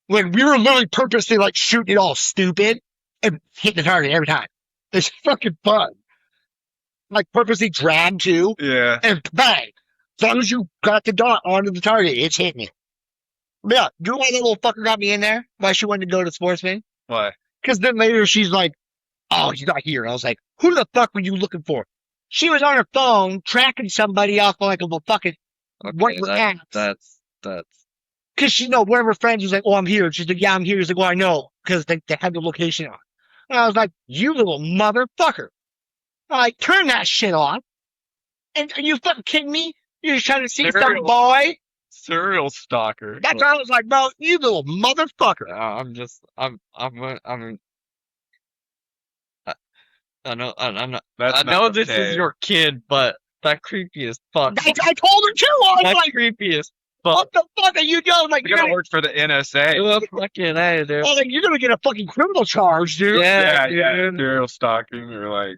When we were literally purposely like shooting it all stupid and hitting the target every time. It's fucking fun. Like purposely drag too Yeah. and bang. As long as you got the dot onto the target, it's hitting it. Yeah, do you know why that little fucker got me in there? Why she wanted to go to Sportsman? Why? Because then later she's like, oh, he's not here. And I was like, who the fuck were you looking for? She was on her phone tracking somebody off like a fucking Okay, what apps. that's Because one of her friends was like, "Oh, I'm here." She's like, "Yeah, I'm here." He's like, "Well, I know," because they had the location on. And I was like, "You little motherfucker!" I'm like, turn that shit off. And are you fucking kidding me? You're just trying to see some Serial boy? serial stalker. That's why I was like, bro, you little motherfucker. I'm just I, I know I know That's I know not this is okay. your kid, but that creepy as fuck. I told her too. I was That's like, creepy as fuck. what the fuck are you doing? Like, You you're gotta gonna, work for the NSA. Well, fucking hey, dude. like, you're gonna get a fucking criminal charge, dude. Yeah, Yeah, dude. serial stalking or like,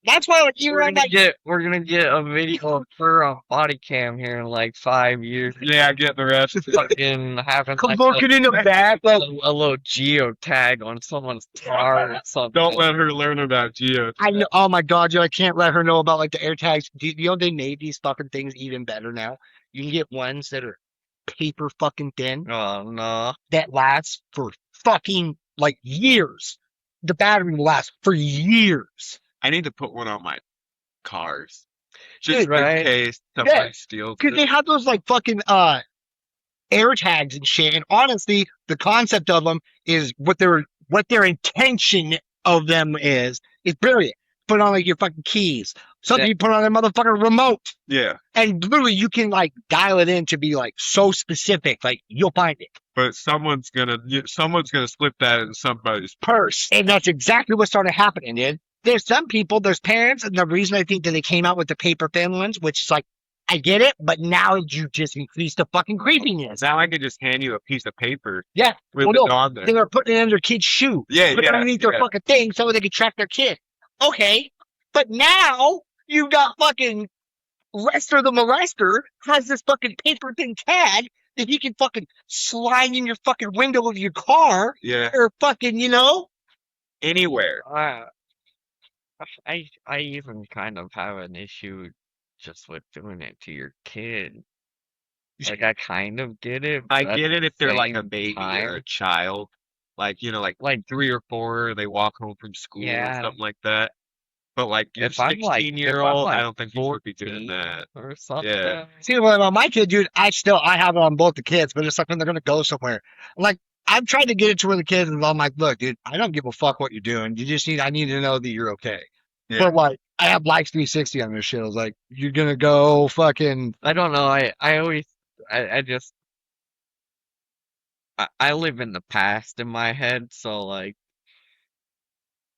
That's why, like, even We're I'm gonna like, we're gonna get a video of her on body cam here in like 5 years. yeah, get the rest. Fucking having come like looking in the back, like, a little geotag on someone's car or something. Don't let her learn about geo. I know. Oh my god, dude, I can't let her know about like the air tags. Do you know they made these fucking things even better now? You can get ones that are paper fucking thin Oh no. that last for fucking like years. The battery will last for years. I need to put one on my cars. Just Dude, right? in case somebody steals Because it. they have those like fucking air tags and shit. And honestly, the concept of them is what their intention of them is brilliant. Put on like your fucking keys. Something Yeah. you put on a motherfucking remote. Yeah, And literally you can like dial it in to be like so specific, like you'll find it. but someone's gonna slip that in somebody's. Purse. And that's exactly what started happening, dude. There's some people, there's parents, and the reason I think that they came out with the paper thin ones, which is like, I get it, but now you just increase the fucking creepiness. Now I can just hand you a piece of paper Yeah. with Well, the no, dog there. they were putting it in their kid's shoe. Yeah, Put it yeah, underneath their yeah. fucking thing so they could track their kid. Okay. But now you've got fucking Lester the molester has this fucking paper thin tag that he can fucking slide in your fucking window of your car Yeah, or fucking, anywhere. I even kind of have an issue just with doing it to your kid. Like I kind of get it. I but at get it if the they're like a same baby or a time, child, like like 3 or 4, they walk home from school or yeah, something like that. But like your if I'm like 16-year-old, I don't think you should be doing 14 that. or something. Yeah. See, well, about my kid, dude, I have it on both the kids, but it's like when they're gonna go somewhere. Like, I'm trying to get it to where the kids, and I'm like, look, dude, I don't give a fuck what you're doing. I need to know that you're okay. Yeah. But like, I have Life 360 on this shit. I was like, you're gonna go fucking. I don't know. I always I just I live in the past in my head, so like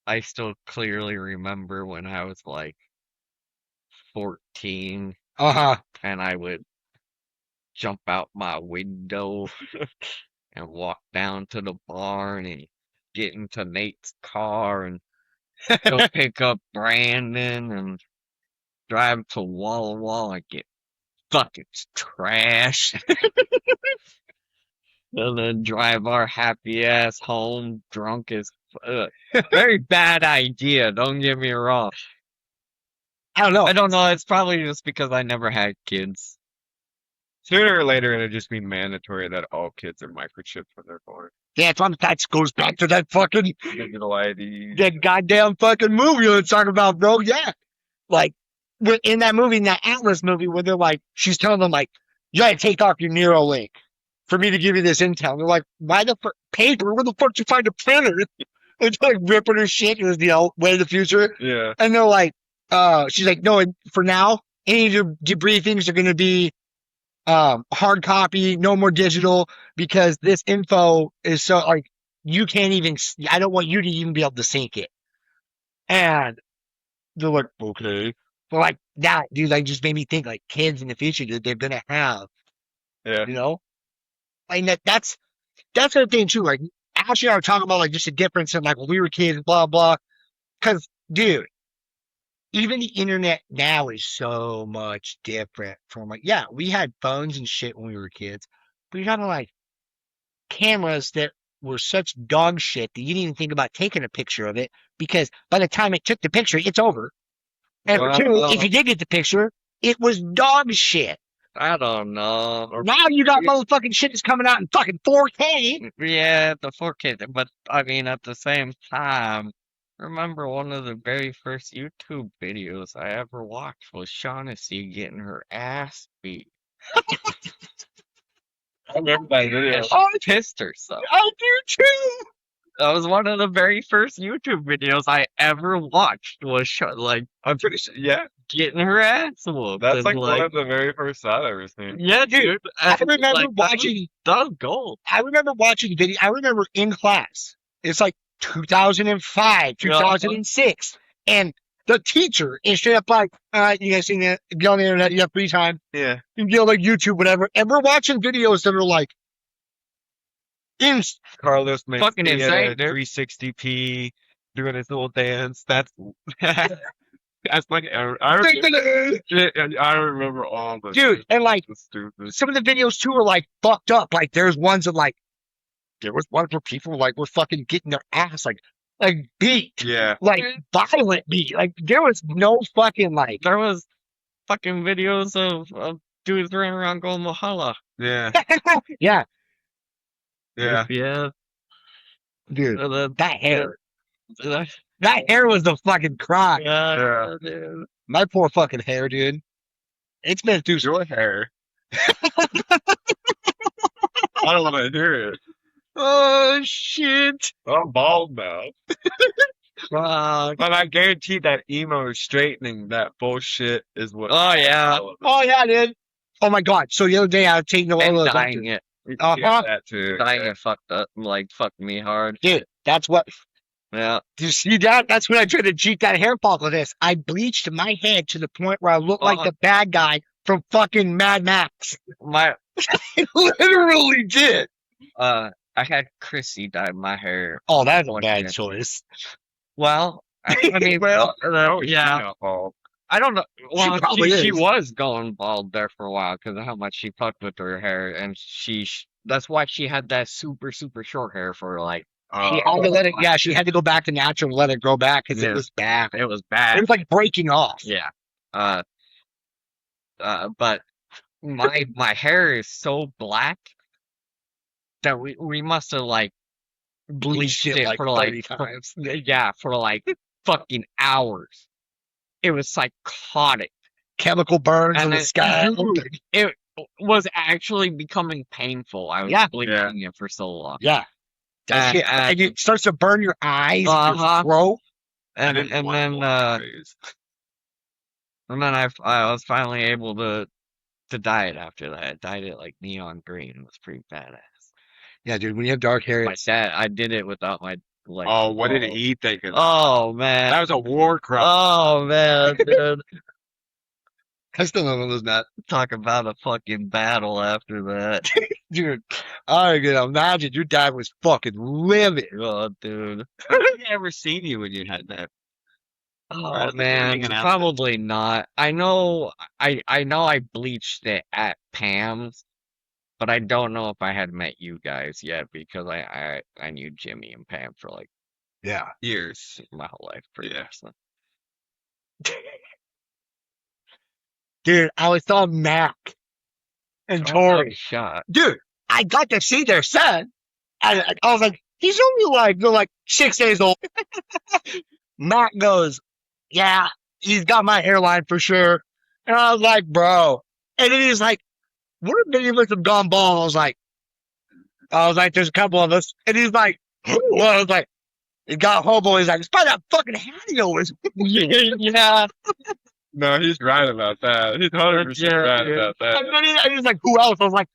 I still clearly remember when I was like 14 Uh-huh. and I would jump out my window and walk down to the barn and get into Nate's car and go pick up Brandon and drive to Walla Walla and get fucking trash. And then drive our happy ass home drunk as very bad idea, don't get me wrong. I don't know. I don't know, it's probably just because I never had kids. Sooner or later, it'll just be mandatory that all kids are microchipped when they're born. Yeah, that goes back to that fucking Digital ID. that goddamn fucking movie let's talk about, bro. Yeah. Like in that movie, in that Atlas movie, where they're like, she's telling them like, you gotta take off your Neuralink for me to give you this intel. They're like, why the paper? Where the fuck did you find a printer? It's like ripping her shit because way of the future. Yeah. And they're like, she's like, no, for now, any of your debriefings are gonna be hard copy, no more digital, because this info is so like you can't even. I don't want you to even be able to sync it. And they're like, okay, but like that, dude, like just made me think like kids in the future, dude, they're gonna have, Yeah. like that's the thing too. Like actually, I was talking about like just the difference in like when we were kids, blah blah. Because dude, even the internet now is so much different from like, yeah, we had phones and shit when we were kids, but you're talking like cameras that were such dog shit that you didn't even think about taking a picture of it because by the time it took the picture, it's over. And for two, if you did get the picture, it was dog shit. I don't know. Now you got motherfucking shit that's coming out in fucking 4K. Yeah, the 4K, but I mean at the same time, remember one of the very first YouTube videos I ever watched was Shaughnessy getting her ass beat. I remember that video. And she pissed herself. I do too. That was one of the very first YouTube videos I ever watched. Was like I'm pretty sure. Yeah, getting her ass whooped. that's and, like one of the very first I've ever seen. yeah, dude. I and, remember like, watching. that was gold. I remember watching video. I remember in class. It's like 2005, 2006, and the teacher is straight up like, "All right, you guys seen that? Get on the internet. You have free time. Yeah, You can get on like YouTube, whatever." And we're watching videos that are like, Carlos makes Fucking me at insane, a dude. 360p doing his little dance. That's that's like I remember all the dude, and like stupid. some of the videos too are like fucked up. Like there's ones that like there was one where people like were fucking getting their ass like beat, Yeah, like violent beat. Like there was no fucking like There was fucking videos of dudes running around going Mahala. yeah, yeah, yeah. Yeah. dude. The, That hair, the, that hair was the fucking crime. yeah, dude. My poor fucking hair, dude. It's been through. Your hair. I don't want to hear it. Oh shit! I'm bald now. Fuck. But I guarantee that emo straightening, that bullshit is what. Oh, yeah. Oh yeah, dude. Oh my god! So the other day I was taking all And those. dying it. Uh-huh. That too. Dying it fucked up, like, fucked me hard. Dude, that's what. Yeah. Do you see that? That's when I tried to cheat that hair follicle test. I bleached my head to the point where I look like the bad guy from fucking Mad Max. My, I literally did. I had Chrissy dye my hair. Oh, that's a One bad year. choice. Well, I mean, Well, yeah. Not bald. I don't know. Well, probably she is. was going bald there for a while because of how much she fucked with her hair, and that's why she had that super short hair for like she had to let it. Yeah, she had to go back to natural and let it grow back because Yeah. it was bad. it was It bad. was like breaking off. Yeah. But my hair is so black that we must have like Bleached it like for 30 like times. yeah, for like fucking hours. It was psychotic. Chemical burns in And the it- sky. It was actually becoming painful. I was Yeah. bleaching it for so long. Yeah. That shit, and it starts to burn your eyes, your Uh-huh. throat. And then I was finally able to dye it after that. I dyed it like neon green. It was pretty badass. Yeah, dude, when you have dark hair, My dad, I did it without my like. Oh, what did he think of that? Oh man. That was a war crime. Oh man, dude. I still don't know that. Talk about a fucking battle after that. Dude, I can imagine your dad was fucking livid. Oh, dude. I never seen you when you had that. Oh man, hanging out probably not. I know I bleached it at Pam's, but I don't know if I had met you guys yet because I knew Jimmy and Pam for like Yeah. Years. my whole life pretty Yeah. much. So. Dude, I was saw Mac and Oh, Tori. shot. Dude, I got to see their son. I was like, he's only like 6 days old. Mac goes, yeah, he's got my hairline for sure. And I was like, bro. And then he's like, what if many of us have gone bald? I was like, there's a couple of us. And he's like, well, I was like, he got hobo. He's like, it's probably that fucking hat he always. Yeah. No, he's right about that. He's 100% Yeah, right dude. about that. And then he was like, who else? I was like,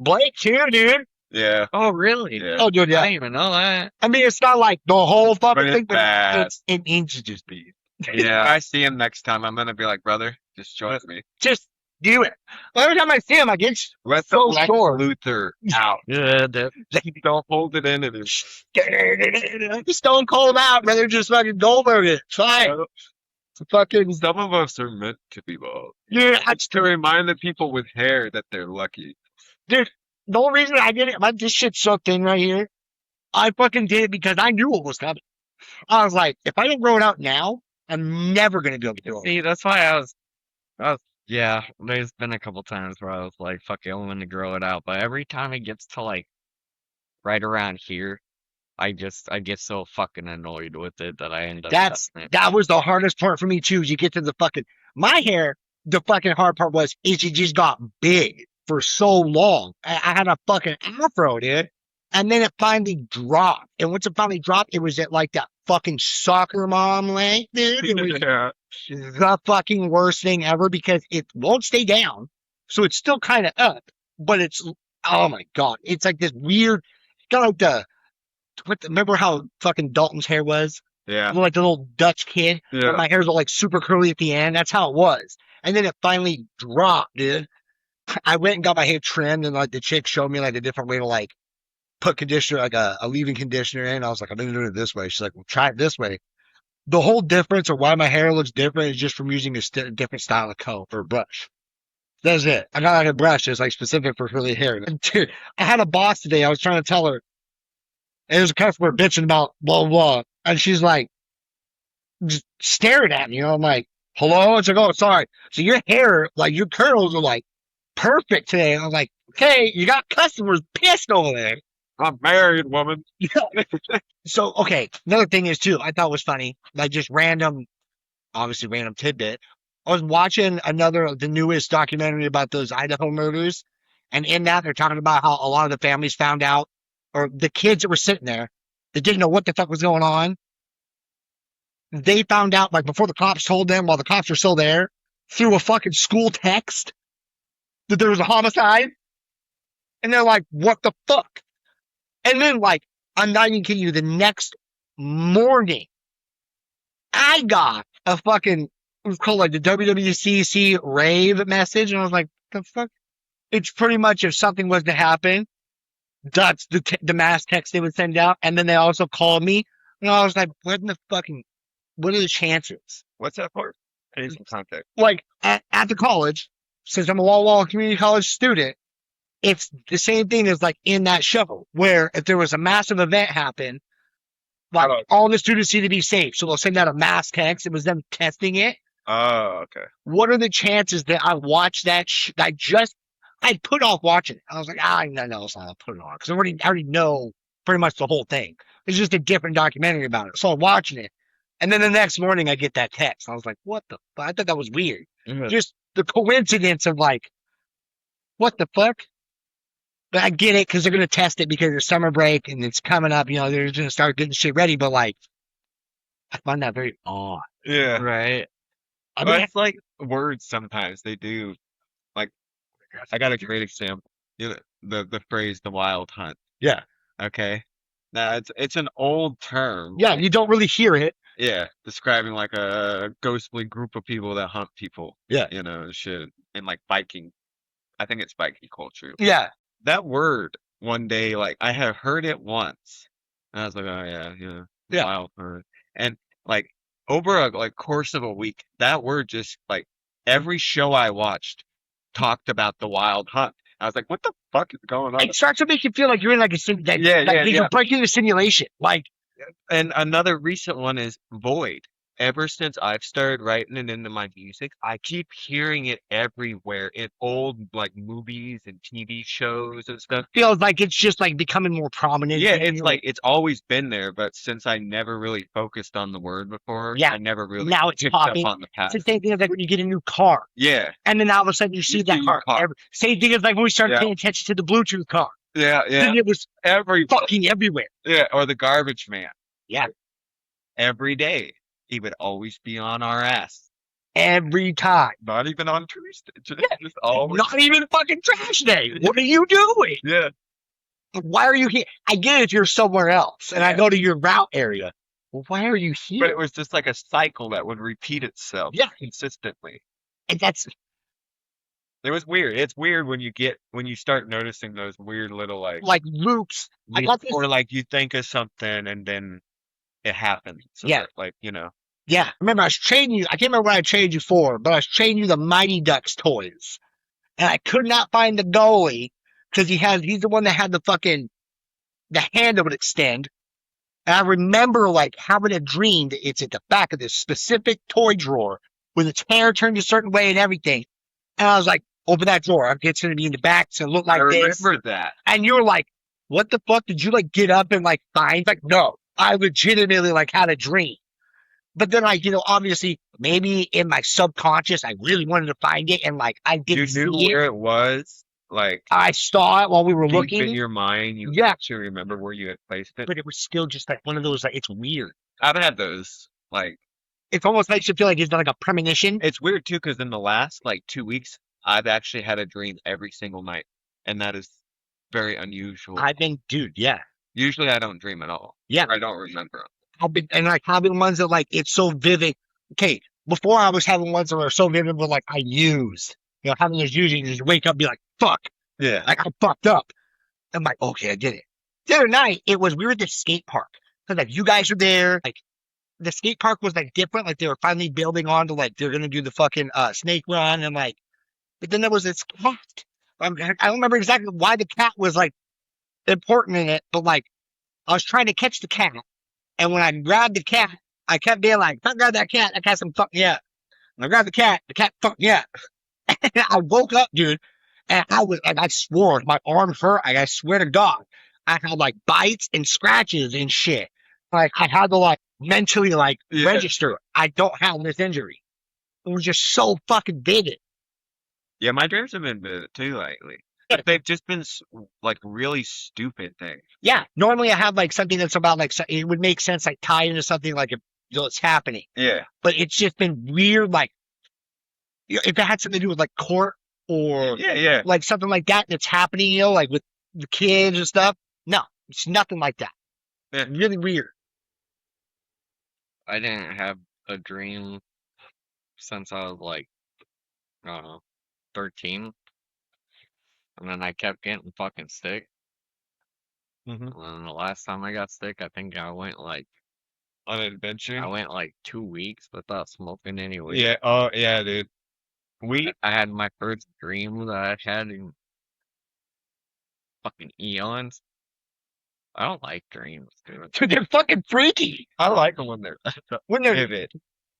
Blake too, dude. Yeah. Oh really? Yeah. Oh, dude, I yeah. didn't even know that. I mean, it's not like the whole fucking But it's thing, but bad. it needs to just be. Yeah. If I see him next time, I'm gonna be like, brother, just join me. Just do it. Every time I see him, I get Let the So Lex sure. Luthor out. Yeah, dude. Don't hold it in it. Stone Cold out, brother. Just fucking Goldberg it. Fine. Fucking, Some of us are meant to be bald. dude, It's to remind the people with hair that they're lucky. the only reason I did it, this shit's so thin right here. I fucking did it because I knew what was coming. I was like, if I don't grow it out now, I'm never gonna be able to do it. See, that's why I was yeah, there's been a couple times where I was like, fuck it, I'm gonna grow it out. But every time it gets to like right around here, I get so fucking annoyed with it that I end up cutting it. That was the hardest part for me too. You get to the fucking my hair. The fucking hard part was it just got big. for so long. I had a fucking afro, dude. And then it finally dropped. And once it finally dropped, it was at like that fucking soccer mom length, dude. It was Yeah. the fucking worst thing ever because it won't stay down. So it's still kind of up, but it's, oh my God. It's like this weird, got like remember how fucking Dalton's hair was? Yeah. Like the little Dutch kid. Yeah. My hair's all like super curly at the end. That's how it was. And then it finally dropped, dude. I went and got my hair trimmed, and like the chick showed me like a different way to like put conditioner, like a leave-in conditioner in. I was like, I've been doing it this way. She's like, well, try it this way. The whole difference of why my hair looks different is just from using a different style of comb or brush. That's it. I got like a brush that's like specific for curly hair. Dude, I had a boss today. I was trying to tell her, and there's a customer bitching about blah, blah, and she's like, just staring at me. You know, I'm like, hello? It's like, oh, sorry. So your hair, like your curls are like perfect today. And I was like, okay, you got customers pissed over there. I'm married, woman. So, okay, another thing is too, I thought was funny, like just obviously random tidbit. I was watching the newest documentary about those Idaho murders, and in that they're talking about how a lot of the families found out, or the kids that were sitting there, that didn't know what the fuck was going on. They found out like before the cops told them, while the cops were still there, through a fucking school text, that there was a homicide, and they're like, what the fuck? And then, like, I'm not even kidding you, the next morning, I got a fucking, it was called like the WWCC rave message, and I was like, the fuck? It's pretty much if something was to happen, that's the mass text they would send out, and then they also called me, and I was like, what are the chances? What's that for? I need some context. Like, at the college, since I'm a Walla Walla Community College student, it's the same thing as like in that show where if there was a massive event happen, like all the students need to be safe. So they'll send out a mass text. It was them testing it. Oh, okay. What are the chances that I watched that? I put off watching it. I was like, no, so I'll put it on because I already know pretty much the whole thing. It's just a different documentary about it. So I'm watching it. And then the next morning I get that text. I was like, what the fuck? I thought that was weird. Mhm. Just the coincidence of like, what the fuck? But I get it because they're going to test it because it's summer break and it's coming up. You know, they're going to start getting shit ready. But like, I find that very odd. Yeah. Right. I But mean, it's like words sometimes they do. Like, I got a great example. You know, the phrase "the wild hunt." yeah, Okay. Now it's an old term. yeah, you don't really hear it. Yeah, describing like a ghostly group of people that hunt people. Yeah. You know, and shit. And like Viking. I think it's Viking culture. Yeah, That word one day, like I had heard it once. And I was like, oh yeah, Yeah. wild hunt. And like over a like course of a week, that word just like every show I watched talked about the wild hunt. I was like, what the fuck is going on? it starts to make you feel like you're in like you're breaking a simulation. Like, And another recent one is void. Ever since I've started writing it into my music, I keep hearing it everywhere in old like movies and TV shows and stuff. feels like it's just like becoming more prominent. Yeah, and it's you're like it's always been there, but since I never really focused on the word before, Yeah. I never really now it's picked up popping. on the It's past. the same thing as like when you get a new car, Yeah, and then all of a sudden you see that see car. your car. Same thing as like when we started Yeah. paying attention to the Bluetooth car. yeah. Then it was Every fucking everywhere. yeah, or the garbage man. Yeah. Every day, he would always be on our ass. Every time. Not even on Tuesday. Just Yeah. always. Not even fucking trash day. What are you doing? Yeah. Why are you here? I get it if you're somewhere else and I Yeah. go to your route area. Well, why are you But it here? was just like a cycle that would repeat itself Yeah. consistently. And that's It was weird. It's weird when you start noticing those weird little like like loops. I got this. or like you think of something and then it happens. Yeah. Or, like, you know. Yeah. Remember, I was trading you. I can't remember what I traded you for, but I was trading you the Mighty Ducks toys. And I could not find the goalie because he's the one that had the hand that would extend. And I remember like having a dream that it's at the back of this specific toy drawer with its hair turned a certain way and everything. And I was like, open that drawer. It's going to be in the back. So it looked like I this. remember that. And you were like, what the fuck? Did you like get up and like find? Like, no, I legitimately like had a dream. But then like, obviously maybe in my subconscious, I really wanted to find it. And like, I You didn't knew see it. where it was, like I saw it while we were deep in looking. your mind, you Yeah, actually remember where you had placed it. but it was still just like one of those, like, it's weird. I've had those. Like, It almost makes you feel like it's like a premonition. it's weird too, because in the last like 2 weeks, I've actually had a dream every single night, and that is very unusual. Dude, yeah. Usually, I don't dream at all. Yeah. Or I don't remember 'em. And like having ones that like it's so vivid. Okay, before I was having ones that were so vivid, but like I used, having those using, you just wake up, and be like, fuck, Yeah. like I fucked up. I'm like, okay, I did it. The other night, we were at the skate park. Cause like you guys were there, like the skate park was like different, like they were finally building on to like they're gonna do the fucking snake run and like, but then there was this cat. I don't remember exactly why the cat was like important in it, but like I was trying to catch the cat. And when I grabbed the cat, I kept being like, "Don't grab that cat. That cat's some fuck yeah." And I grabbed the cat fuck yeah. And I woke up, dude, and I was like, I swore my arm hurt. Like, I swear to God, I had like bites and scratches and shit. Like I had to like mentally like Yeah. register. I don't have this injury. It was just so fucking vivid. Yeah, my dreams have been vivid too lately. But they've just been like really stupid things. Yeah. Normally I have like something that's about like it would make sense like tied into something like it's happening. Yeah. But it's just been weird like if it had something to do with like court or Yeah. like something like that that's happening, like with the kids and stuff. No, it's nothing like that. Yeah. Really weird. I didn't have a dream since I was like, I don't know, 13. And then I kept getting fucking sick. Mm-hmm. And then the last time I got sick, I think I went like On an adventure. 2 weeks without smoking any weed. Yeah. Oh, yeah, dude. We. I had my first dream that I had in fucking eons. I don't like dreams, dude. Dude, they're fucking freaky. I like them when they're When they're vivid.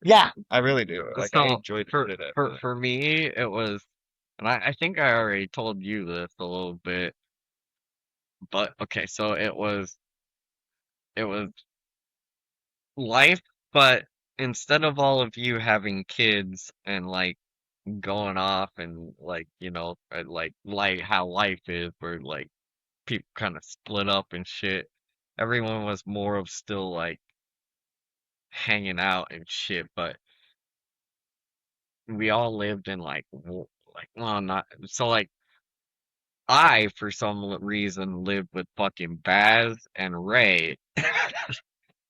yeah. I really do. Like I So, enjoy the for shit out of for it. for me, it was, and I think I already told you this a little bit, but okay, so it was life, but instead of all of you having kids and like going off and like like how life is, where like people kind of split up and shit, everyone was more of still like hanging out and shit, but we all lived in like well, not so like I for some reason lived with fucking Baz and Ray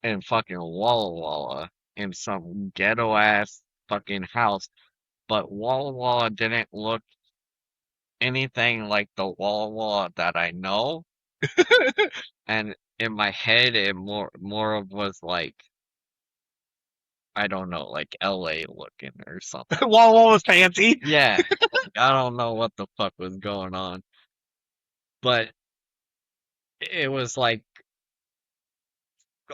and fucking Walla Walla in some ghetto ass fucking house, but Walla Walla didn't look anything like the Walla Walla that I know, and in my head it more of was like, I don't know, like LA looking or something. Wall was fancy. Yeah, I don't know what the fuck was going on, but it was like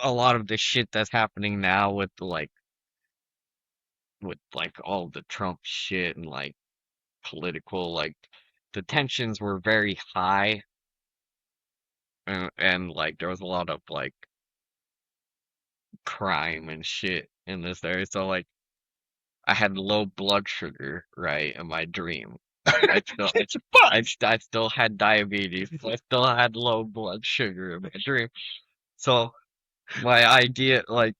a lot of the shit that's happening now with like all the Trump shit and like political, like the tensions were very high, and like there was a lot of like crime and shit in this area. So like I had low blood sugar, right, in my dream. I still It's fun. I still had diabetes. I still had low blood sugar in my dream. So my idea, like,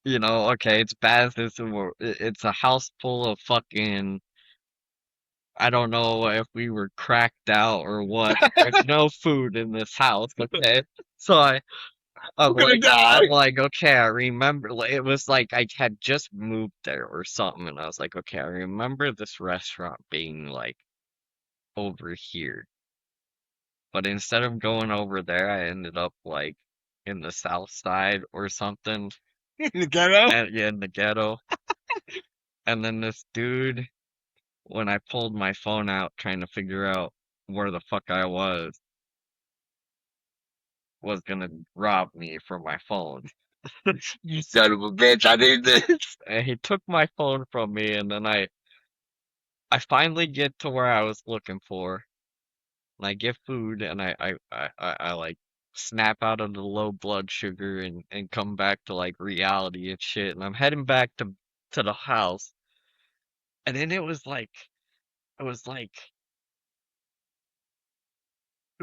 okay, it's bad. It's a house full of fucking. I don't know if we were cracked out or what. There's no food in this house. Okay, so I'm We're gonna like, die. I'm like, okay, I remember. Like, it was like I had just moved there or something, and I was like, okay, I remember this restaurant being like over here. But instead of going over there, I ended up like in the south side or something. In the ghetto. And, yeah, in the ghetto. And then this dude, when I pulled my phone out trying to figure out where the fuck I was gonna rob me for my phone. You son of a bitch! I need this. And he took my phone from me, and then I finally get to where I was looking for. And I get food, and I like snap out of the low blood sugar and come back to like reality and shit. And I'm heading back to the house, and then it was like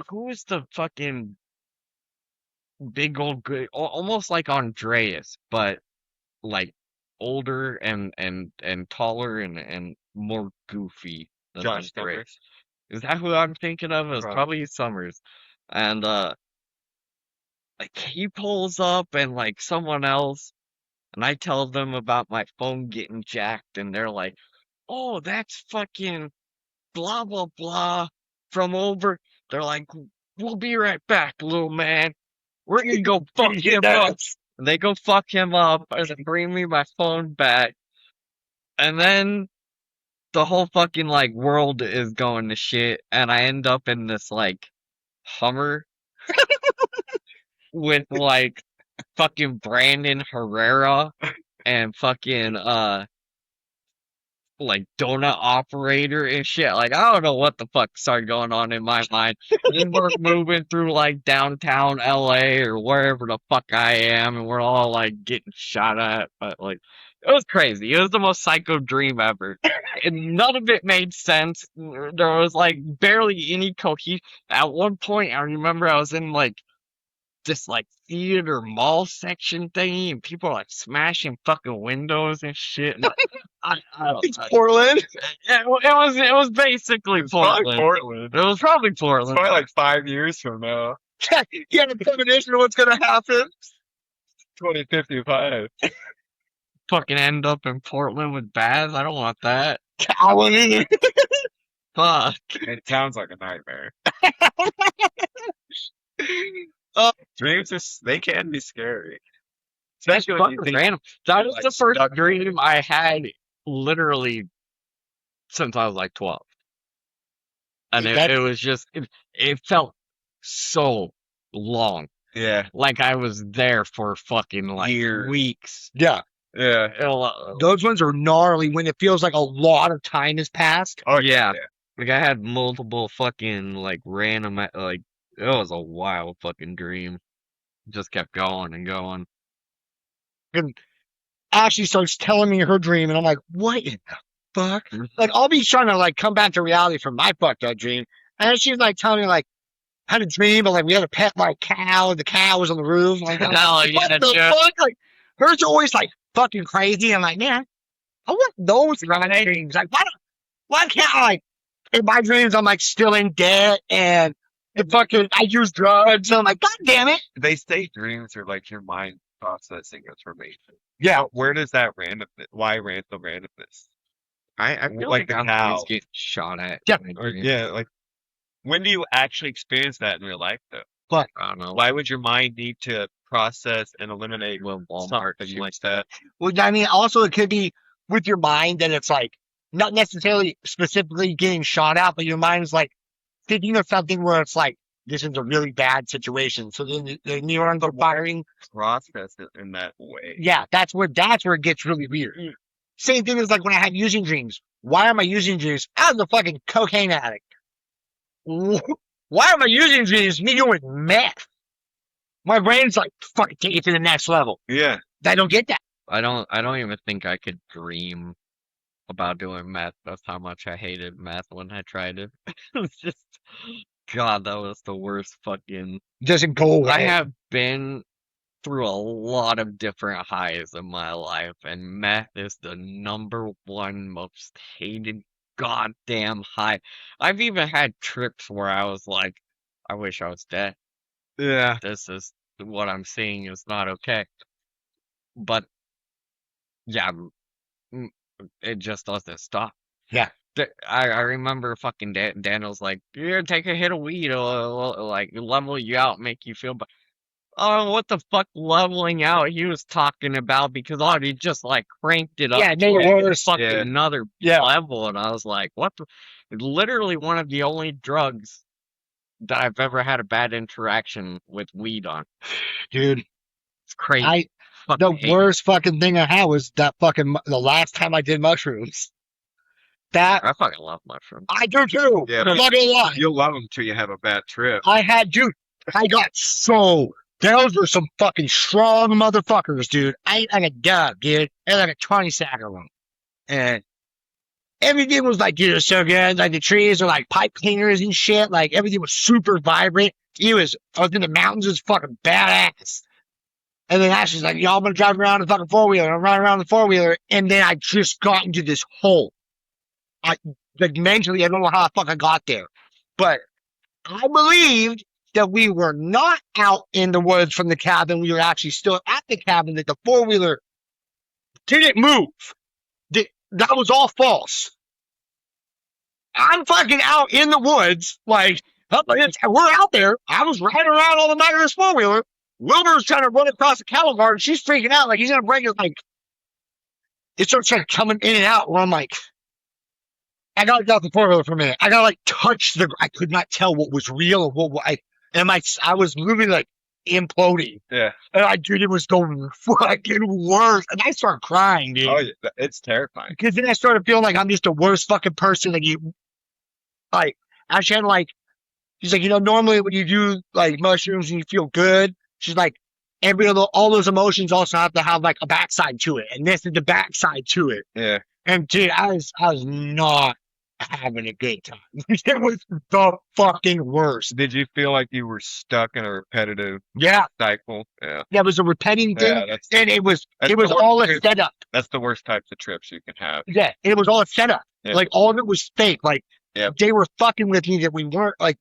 who is the fucking big old good, almost like Andreas, but like older and taller and more goofy than Josh Andreas. Summers. Is that who I'm thinking of? It was Probably. probably Summers. And like he pulls up and like someone else, and I tell them about my phone getting jacked, and they're like, "Oh, that's fucking blah blah blah from over." They're like, "We'll be right back, little man. We're gonna go fuck him up." And they go fuck him up and then bring me my phone back. And then the whole fucking like world is going to shit, and I end up in this like Hummer with like fucking Brandon Herrera and fucking like donut operator and shit. Like I don't know what the fuck started going on in my mind. Then we're moving through like downtown LA or wherever the fuck I am, and we're all like getting shot at. But like it was crazy. It was the most psycho dream ever. And none of it made sense. There was like barely any cohesion. At one point I remember I was in like this like theater mall section thingy, and people are like smashing fucking windows and shit. And I don't It's know. Portland. It was basically It's probably Portland. Portland. It was probably It's Portland. probably like 5 years from now. You have a premonition of what's gonna happen. 2055. Fucking end up in Portland with Baz. I don't want that. I wouldn't either. Fuck. It sounds like a nightmare. Uh, Dreams they can be scary. Especially when you Fucking think random. That was like the first stuck- dream I had literally since I was like 12. And That's- it was just it felt so long. Yeah. Like I was there for fucking like Years. weeks. Yeah, Yeah. those ones are gnarly when it feels like a lot of time has passed. Oh Yeah. Like I had multiple fucking like random like it was a wild fucking dream. Just kept going and going. And Ashley starts telling me her dream, and I'm like, what in the fuck? Like, I'll be trying to like come back to reality from my fucked up dream, and then she's like telling me like, I had a dream, but like we had a pet like cow, and the cow was on the roof. Like, I'm Oh, like, what yeah, the yeah. fuck? Like, hers are always like fucking crazy. I'm like, man, I want those dreams. Like, why can't I? Like, in my dreams, I'm like still in debt and fucking I use drugs. And I'm like, God damn it. They say dreams are like your mind processing information. Yeah. Where does that randomness? Why the randomness? I feel Like the I'm cow. always getting shot at. Yeah. in my Or dreams. yeah, like when do you actually experience that in real life though? I don't know. Why would your mind need to process and eliminate Will Walmart something shit like that? Well, I mean, also it could be with your mind that it's like not necessarily specifically getting shot out, but your mind's like thinking of something where it's like this is a really bad situation. So then the neurons are firing. Process it in that way. Yeah, that's where it gets really weird. Same thing as like when I had using dreams. Why am I using dreams? I was a fucking cocaine addict. Why am I using dreams? Me doing meth. My brain's like fucking take it to the next level. Yeah. I don't get that. I don't even think I could dream about doing meth. That's how much I hated meth when I tried it. It was just God, that was the worst fucking Doesn't go away. I have been through a lot of different highs in my life, and meth is the number one most hated goddamn high. I've even had trips where I was like, I wish I was dead. Yeah. This is what I'm seeing is not okay. But yeah, it just doesn't stop. Yeah. I remember fucking Daniel's like, "Yeah, take a hit of weed, it'll like level you out, make you feel." But oh, what the fuck leveling out he was talking about? Because he just like cranked it up. Yeah, it to made it like worse. fucking Yeah. another Yeah. level, and I was like, "What?" Literally one of the only drugs that I've ever had a bad interaction with weed on. Dude, It's crazy. the Fucking hate it. worst fucking thing I had was that fucking the last time I did mushrooms. That I fucking love mushrooms. I do too. Yeah. I'm not gonna lie. You'll love them till you have a bad trip. I got so those were some fucking strong motherfuckers, dude. I ate like a dub, dude. I ate like a 20 sack of them. And everything was like, dude, it was so good. Like the trees are like pipe cleaners and shit. Like everything was super vibrant. I was in the mountains, it was fucking badass. And then Ashley's like, y'all gonna drive around the fucking four-wheeler. I'm running around the four-wheeler. And then I just got into this hole. Like mentally, I don't know how the fuck I got there. But I believed that we were not out in the woods from the cabin. We were actually still at the cabin, that the four-wheeler didn't move. That was all false. I'm fucking out in the woods, like, we're out there. I was riding around on the back of this four-wheeler. Wilbur's trying to run across the cattle guard, and she's freaking out, like he's gonna break it. Like, it starts kind of coming in and out, where I'm like, I gotta get off the four-wheeler for a minute. I gotta like touch I could not tell what was real and what I was literally like imploding. Yeah. And dude, it was going fucking worse. And I started crying, dude. Oh, yeah. It's terrifying. Because then I started feeling like I'm just the worst fucking person. Like, Ashley had like, she's like, normally when you do like mushrooms and you feel good, she's like, all those emotions also have to have like a backside to it. And this is the backside to it. Yeah. And dude, I was not having a good time. It was the fucking worst. Did you feel like you were stuck in a repetitive Yeah. cycle? Yeah. That was a repeating thing. Yeah, And it was the all worst a setup. That's the worst types of trips you can have. Yeah. It was all a setup. Yeah. Like all of it was fake. Like Yep. they were fucking with me, that we weren't like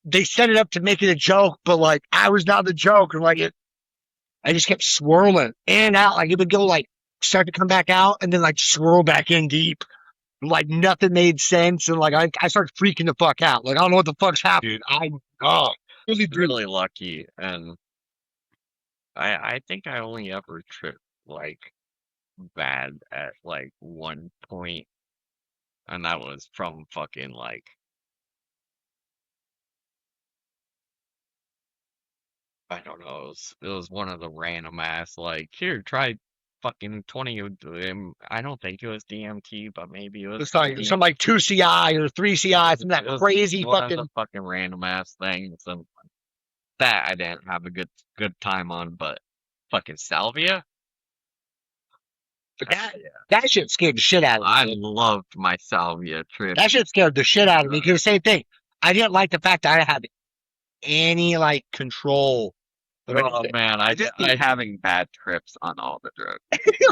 they set it up to make it a joke, but like I was not the joke. And like I just kept swirling in and out. Like it would go like start to come back out and then like swirl back in deep. Like nothing made sense. And like I started freaking the fuck out. Like I don't know what the fuck's happening. I'm really lucky, and I think I only ever tripped like bad at like one point, and that was from fucking like I don't know. It was one of the random ass like, here, try fucking 20. I don't think it was DMT, but maybe it was It's like some like 2 CI or 3 CI, some of that It was crazy one of fucking. the fucking random ass things. And that I didn't have a good time on, but fucking salvia. That shit scared the shit out of me. I loved my salvia trip. That shit scared the shit out of me. Because same thing. I didn't like the fact that I had any like control. Oh man, I having bad trips on all the drugs.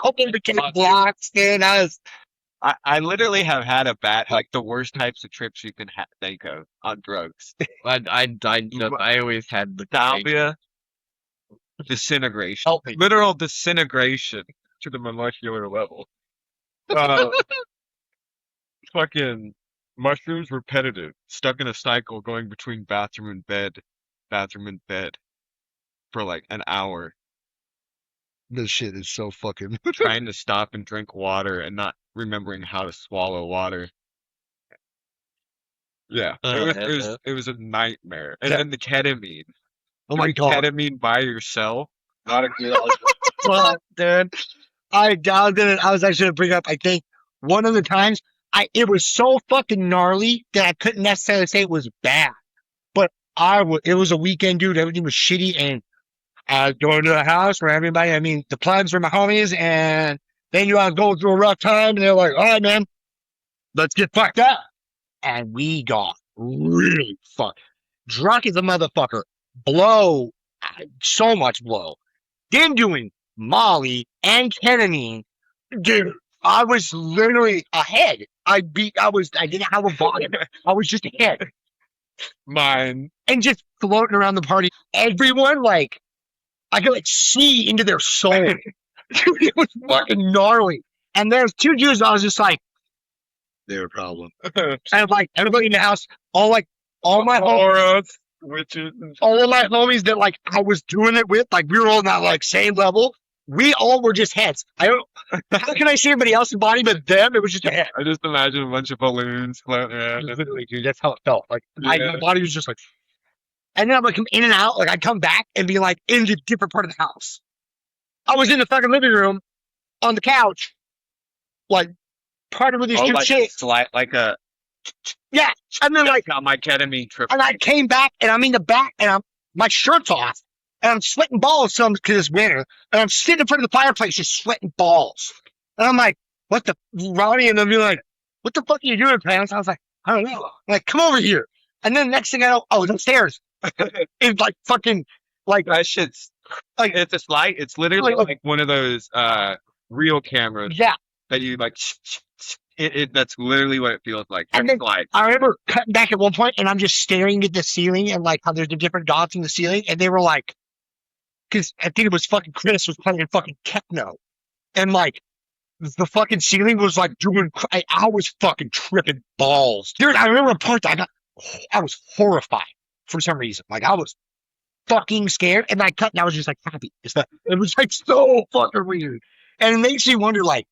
Hoping to get blocks, dude. I literally have had a bad, like the worst types of trips you can think of on drugs. I always had the Salvia, disintegration, Help me. literal disintegration to the molecular level. Fucking mushrooms, repetitive, stuck in a cycle, going between bathroom and bed for like an hour. This shit is so fucking. Trying to stop and drink water and not remembering how to swallow water. Yeah, it was a nightmare. And then the ketamine. Oh my god. Ketamine by yourself. Not a good Fuck, dude. I was actually gonna bring up, I think one of the times it was so fucking gnarly that I couldn't necessarily say it was bad. But it was a weekend, dude. Everything was shitty, and I was going to a house where everybody, the plebs were my homies, and they knew I was going through a rough time, and they were like, all right, man, let's get fucked up. And we got really fucked. Drunk as a motherfucker. Blow. So much blow. Then doing Molly and ketamine. Dude, I was literally ahead. I didn't have a body. I was just ahead. Mine. And just floating around the party. Everyone, like, I could, like, see into their soul. Dude, it was fucking gnarly. And there's 2 dudes, I was just like, they're a problem. And, like, everybody in the house, all my homies, Witches. all of my homies that, like, I was doing it with, like, we were all on that, like, same level. We all were just heads. How can I see everybody else's body but them? It was just a head. I just imagine a bunch of balloons floating around. Literally, dude, that's how it felt. Like, my Yeah. body was just like, and then I would come in and out. Like, I'd come back and be like in a different part of the house. I was in the fucking living room on the couch, like, partying with these 2 chicks. Like a Yeah. And then, like, on my ketamine trip. and I came back and I'm in the back and my shirt's off and I'm sweating balls because it's winter. And I'm sitting in front of the fireplace just sweating balls. And I'm like, what the, Ronnie? And they'll be like, what the fuck are you doing, Clarence? I was like, I don't know. I'm like, come over here. And then next thing I know, oh, it's upstairs. It's like fucking, like, That shit's like, it's a slide. It's literally Like- like one of those real cameras yeah. that you like. That's literally what it feels like. And Just then slide. I remember cutting back at one point and I'm just staring at the ceiling and like how there's the different dots in the ceiling. And they were like, because I think it was fucking Chris was playing fucking techno. And like, the fucking ceiling was like doing, I was fucking tripping balls. Dude, I remember a part that I was horrified for some reason. Like, I was fucking scared. And I cut and I was just like happy. It was like so fucking weird. And it makes you wonder, like,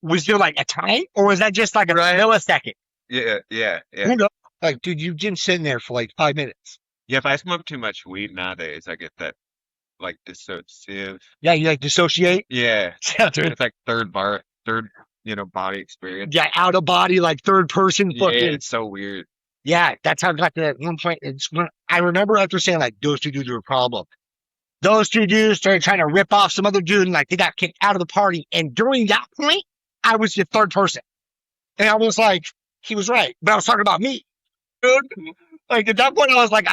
was there like a time or was that just like a millisecond? Yeah. Who knows? Like, dude, you've been sitting there for like 5 minutes. Yeah, if I smoke too much weed nowadays, I get that like dissociative. Yeah, you like dissociate. Yeah, Yeah, dude. it's like third, body experience. Yeah, out of body, like third person Yeah, fucking. it's so weird. Yeah, that's how I got to that one point. It's when I remember after saying like those two dudes were a problem. Those two dudes started trying to rip off some other dude and like they got kicked out of the party. And during that point, I was the third person. And I was like, he was right. But I was talking about me. Dude. Like at that point I was like,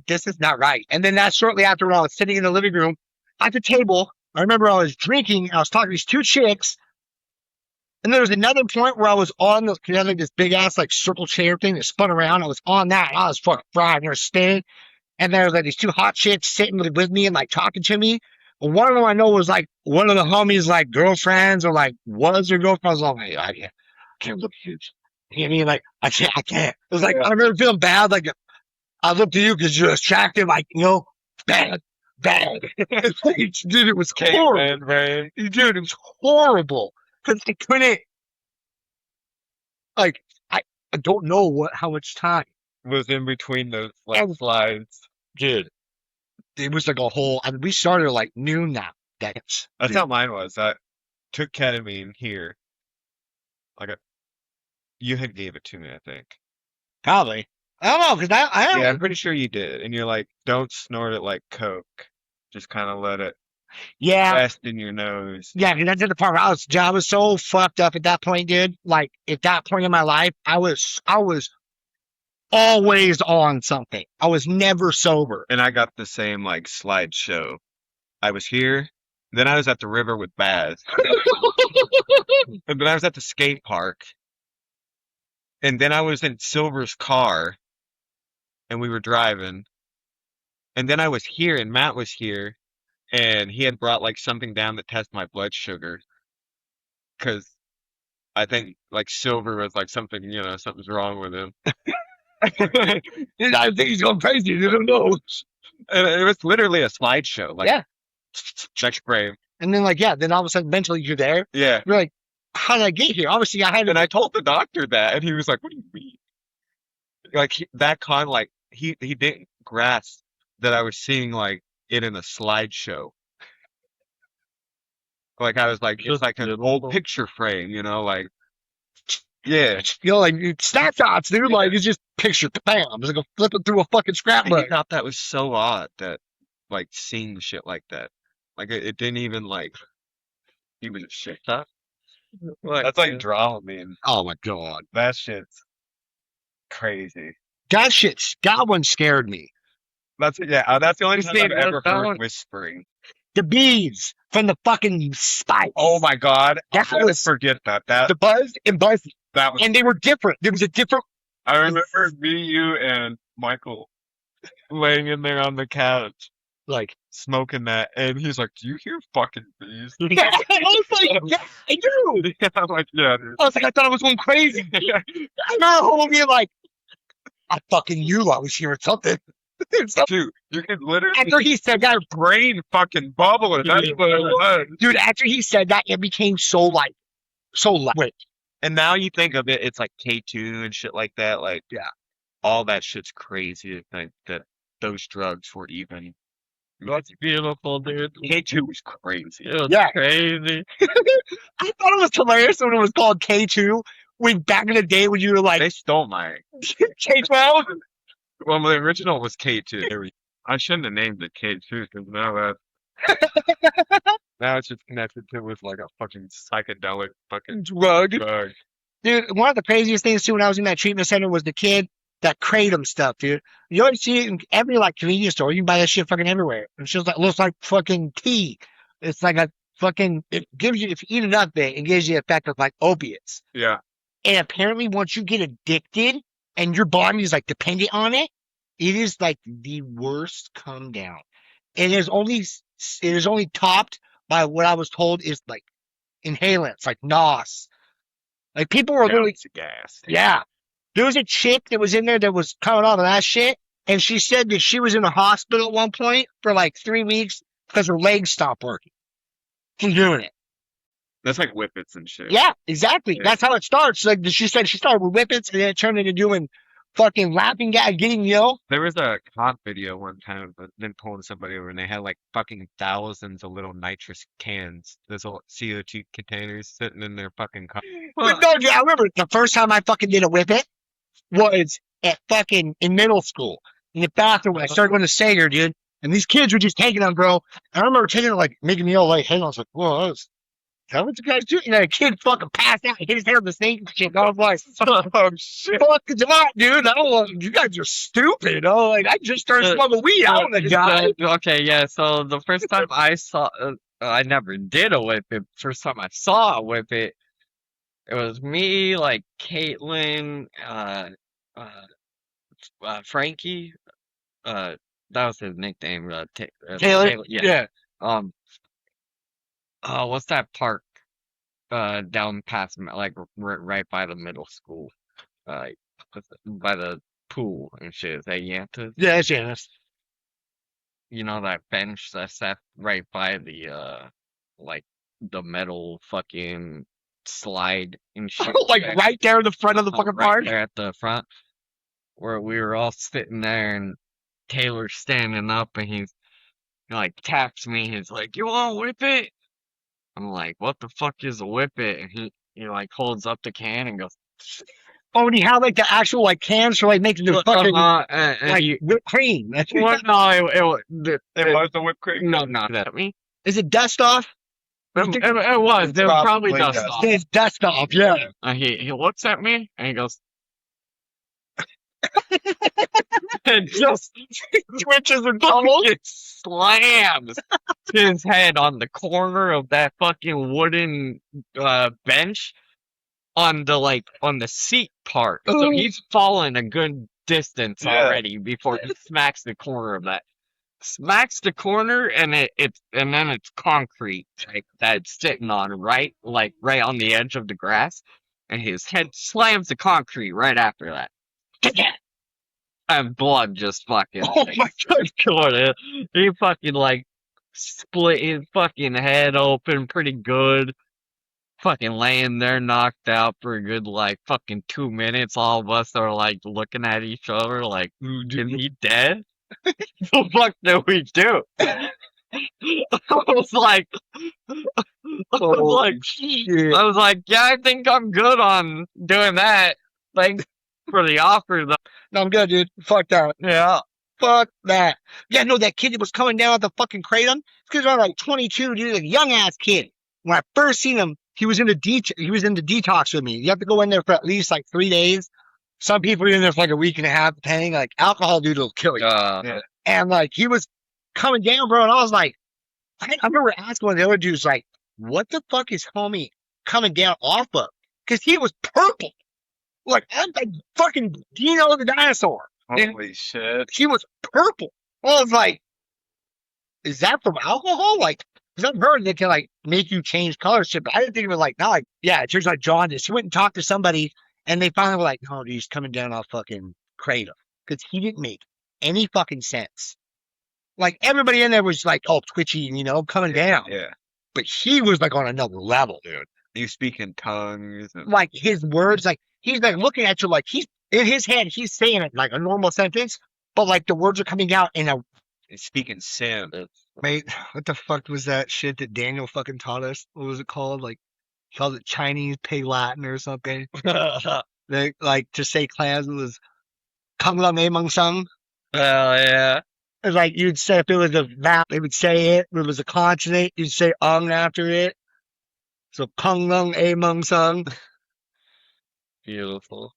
this is not right. And then that shortly after when I was sitting in the living room at the table, I remember I was drinking, I was talking to these two chicks. And there was another point where I was on the, you know, like this big ass like circle chair thing that spun around. I was on that. And I was fucking fried. They were spinning. And there was like these two hot chicks sitting with me and like talking to me. But one of them I know was like one of the homies' like girlfriends or like was their girlfriend. I was like, I can't look at you. You know what I mean? Like I can't. It was like I remember feeling bad. Like I looked at you because you're attractive. Like you know, bad. It's like, dude, it was horrible. Man. Dude, it was horrible because I couldn't. Like I don't know how much time. Was in between those like And- slides. Dude, it was like a whole. I mean, we started like noon now. That's That's how mine was. I took ketamine here. You had gave it to me, I think. probably. I don't know because I don't. Yeah, I'm pretty sure you did. And you're like, don't snort it like Coke. Just kind of let it Yeah, rest in your nose. yeah. 'Cause that's the part where I was so fucked up at that point, dude. Like at that point in my life, I was always on something. I was never sober. And I got the same like slideshow. I was here, then I was at the river with Baz, and then I was at the skate park, and then I was in Silver's car, and we were driving, and then I was here, and Matt was here, and he had brought like something down to test my blood sugar, because I think like Silver was like something, something's wrong with him. I think he's going crazy. You don't know. And it was literally a slideshow. Like, Yeah. next frame. And then like yeah, then all of a sudden mentally you're there. Yeah. You're like, how did I get here? Obviously I had to. And I told the doctor that, and he was like, "What do you mean?" Like he didn't grasp that I was seeing like it in a slideshow. Like I was like, it's like an old picture frame, like, yeah. You know, like snapshots, dude. Like it's just picture, bam. It's like a flipping through a fucking I scrapbook. thought that was so odd that like seeing shit like that, like it didn't even like even shit up. That's like Dramamine. Oh my god, That shit's crazy. that one scared me. That's the only You time see, I've ever that heard one- whispering. The beads from the fucking spikes. Oh my god, That I was- forget that. The buzz and buzz, That was. and they were different. There was a different. I remember me, you, and Michael laying in there on the couch Like, smoking that, and he's like, "Do you hear fucking bees?" I was like, yeah, I do. I'm like, "Yeah, dude." I was like, I thought I was going crazy. I remember being like, I fucking knew I was hearing something. Dude, you could literally After he said that, brain fucking bubble, and that's what it was. dude, after he said that, it became so like, wait, And now you think of it, it's like K2 and shit like that. Like, Yeah. all that shit's crazy to think that those drugs were even. That's beautiful, dude. K2 was crazy. It was Yeah. crazy. I thought it was hilarious when it was called K2. When back in the day when you were like They stole my. K12, Well, the original was K2. I shouldn't have named it K2 because now that now it's just connected to with like a fucking psychedelic fucking drug. drug. Dude, one of the craziest things too when I was in that treatment center was the kid that kratom stuff, dude. You always see it in every like convenience store. You can buy that shit fucking everywhere. It's just like looks like fucking tea. It's like a fucking it gives you if you eat enough of it, it gives you the effect of like opiates. Yeah. And apparently once you get addicted and your body is like dependent on it, it is like the worst come down. It is only topped by what I was told is like inhalants, like NOS. Like people were literally Pounds of gas. yeah. There was a chick that was in there that was coming off of that shit, and she said that she was in the hospital at one point for like 3 weeks because her legs stopped working from doing it. That's like whippets and shit. Yeah, exactly. Yeah. That's how it starts. Like she said, she started with whippets, and then it turned into doing fucking laughing gas, getting ill. There was a cop video one time, but then pulling somebody over, and they had like fucking thousands of little nitrous cans, those little CO2 containers sitting in their fucking car. But no, dude, I remember the first time I fucking did a whippet was at fucking in middle school in the bathroom when I started going to Sager, dude. And these kids were just taking them, bro. And I remember taking it like making me all like, hang on, I was like, whoa, is that what you guys do? And then a kid fucking passed out, hit his head on the snake and shit. And I was like, Oh shit! fuck is that, dude? I don't want, you guys are stupid. Oh, like I just started smoking weed out of the guy. Okay, yeah. So the first time I saw, I never did a whip it. First time I saw a whip it, it was me, like Caitlin, Frankie. That was his nickname. Taylor? Yeah. Um. What's that park? Down past like right by the middle school. By the pool and shit. Is that Yantas? Yeah, it's Janice. You know that bench that's sat right by the like the metal fucking slide and shit. Like right there in the front of the fucking right park. there at the front where we were all sitting there and Taylor's standing up and he like taps me. He's like, "You want to whip it?" I'm like, "What the fuck is a whip it?" And he like holds up the can and goes, Oh, and he had like the actual like cans for like making the fucking and like he, whipped cream. That's what? No, It was the whipped cream. no, not that at me. Is it dust off? It was. It was probably probably dust dust. off. It's dust off, yeah. He looks at me and he goes, and just Twitches and fucking slams his head on the corner of that fucking wooden bench on the seat part. So Ooh. he's fallen a good distance Yeah. already before he smacks the corner of that. Smacks the corner and and then it's concrete like that's sitting on right on the edge of the grass, and his head slams the concrete right after that. And blood just fucking Oh my god. going in. He fucking like split his fucking head open pretty good. Fucking laying there knocked out for a good like fucking 2 minutes. All of us are like looking at each other like, is he dead? The fuck do we do? I was like, I was like, yeah, I think I'm good on doing that. Thanks for the offer, though. No, I'm good, dude. Fuck that. Yeah. Fuck that. Yeah, no, that kid that was coming down with the fucking kratom. This kid's around like 22, dude, like a young ass kid. When I first seen him, he was in the detox with me. You have to go in there for at least like 3 days. Some people are in there for like a week and a half, depending. Like alcohol, dude, will kill you. Yeah. And like he was coming down, bro, and I was like, I remember asking one of the other dudes, like, what the fuck is homie coming down off of? Because he was purple. Like fucking Dino the dinosaur. Holy shit! He was purple. I was like, is that from alcohol? Like, because I've heard that can like make you change color shit, but I didn't think it was like, not like, yeah, it turns out jaundice. He went and talked to somebody, and they finally were like, no, dude, he's coming down off fucking kratom. Because he didn't make any fucking sense. Like, everybody in there was like, all twitchy, and, you know, coming down. Yeah. But he was like on another level, dude. You speak in tongues. And... Like, his words, like, he's like looking at you like he's, in his head, he's saying it like a normal sentence, but like the words are coming out in a speaking sim. Mate, what the fuck was that shit that Daniel fucking taught us? What was it called? Like, he called it Chinese pay Latin or something. Like, to say clans was Kung Lang A Mung Sung. Hell yeah. It's like, you'd say if it was a vowel, they would say it. If it was a consonant, you'd say after it. So Kung Lang A Mung Sung. Beautiful.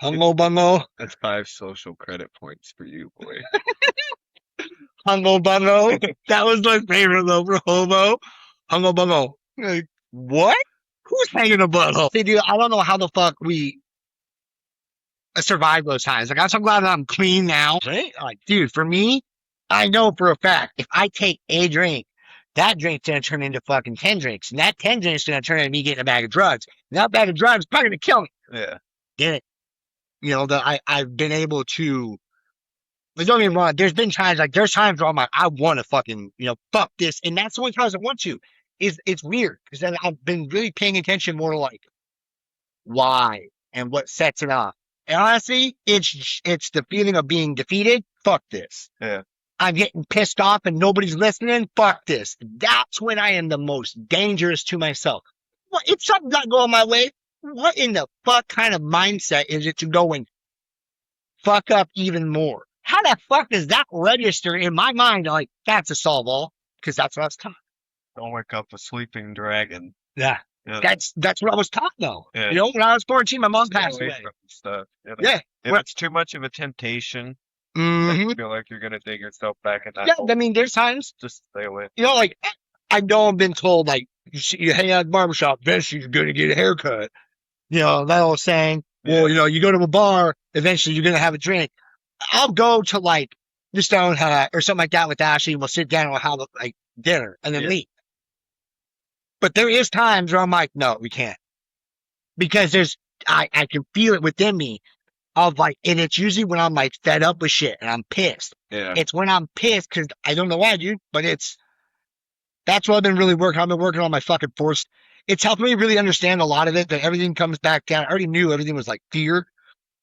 Hungo bungo, That's 5 social credit points for you, boy. hungo bungo. That was my favorite though for homo. Hungo bungo. Like, what? Who's hanging a butthole? See, dude, I don't know how the fuck we survived those times. Like, I'm so glad that I'm clean now. Right? Like, dude, for me, I know for a fact if I take a drink, that drink's gonna turn into fucking 10 drinks. And that 10 drinks gonna turn into me getting a bag of drugs. And that bag of drugs is probably gonna kill me. Yeah. Get it? You know, I've been able to, like, don't get me wrong, there's been times, like, there's times where I'm like, I want to fucking, fuck this. And that's the only times I want to. It's weird because then I've been really paying attention more to, like, why and what sets it off. And honestly, it's the feeling of being defeated. Fuck this. Yeah. I'm getting pissed off and nobody's listening. Fuck this. That's when I am the most dangerous to myself. What if something's not going my way? What in the fuck kind of mindset is it to go and fuck up even more? How the fuck does that register in my mind? Like, that's a solve all, because that's what I was taught. Don't wake up a sleeping dragon. Yeah. Yeah. That's what I was taught though. Yeah. You know, when I was 14, my mom Stay passed away away. from stuff. Yeah. If Well- it's too much of a temptation, Mhm. you feel like you're gonna dig yourself back in that Yeah, hole, I mean, there's times, just stay away. like, I know I've been told, like, you hang out at the barbershop, eventually you're going to get a haircut. You know, that old saying, well, you go to a bar, eventually you're going to have a drink. I'll go to, like, the Stone Hut or something like that with Ashley. We'll sit down and we'll have, like, dinner and then Yeah. leave. But there is times where I'm like, no, we can't. Because I can feel it within me of, like, and it's usually when I'm, like, fed up with shit and I'm pissed. Yeah. It's when I'm pissed because I don't know why, dude, but that's what I've been really working on. I've been working on my fucking force. It's helped me really understand a lot of it, that everything comes back down. I already knew everything was like fear,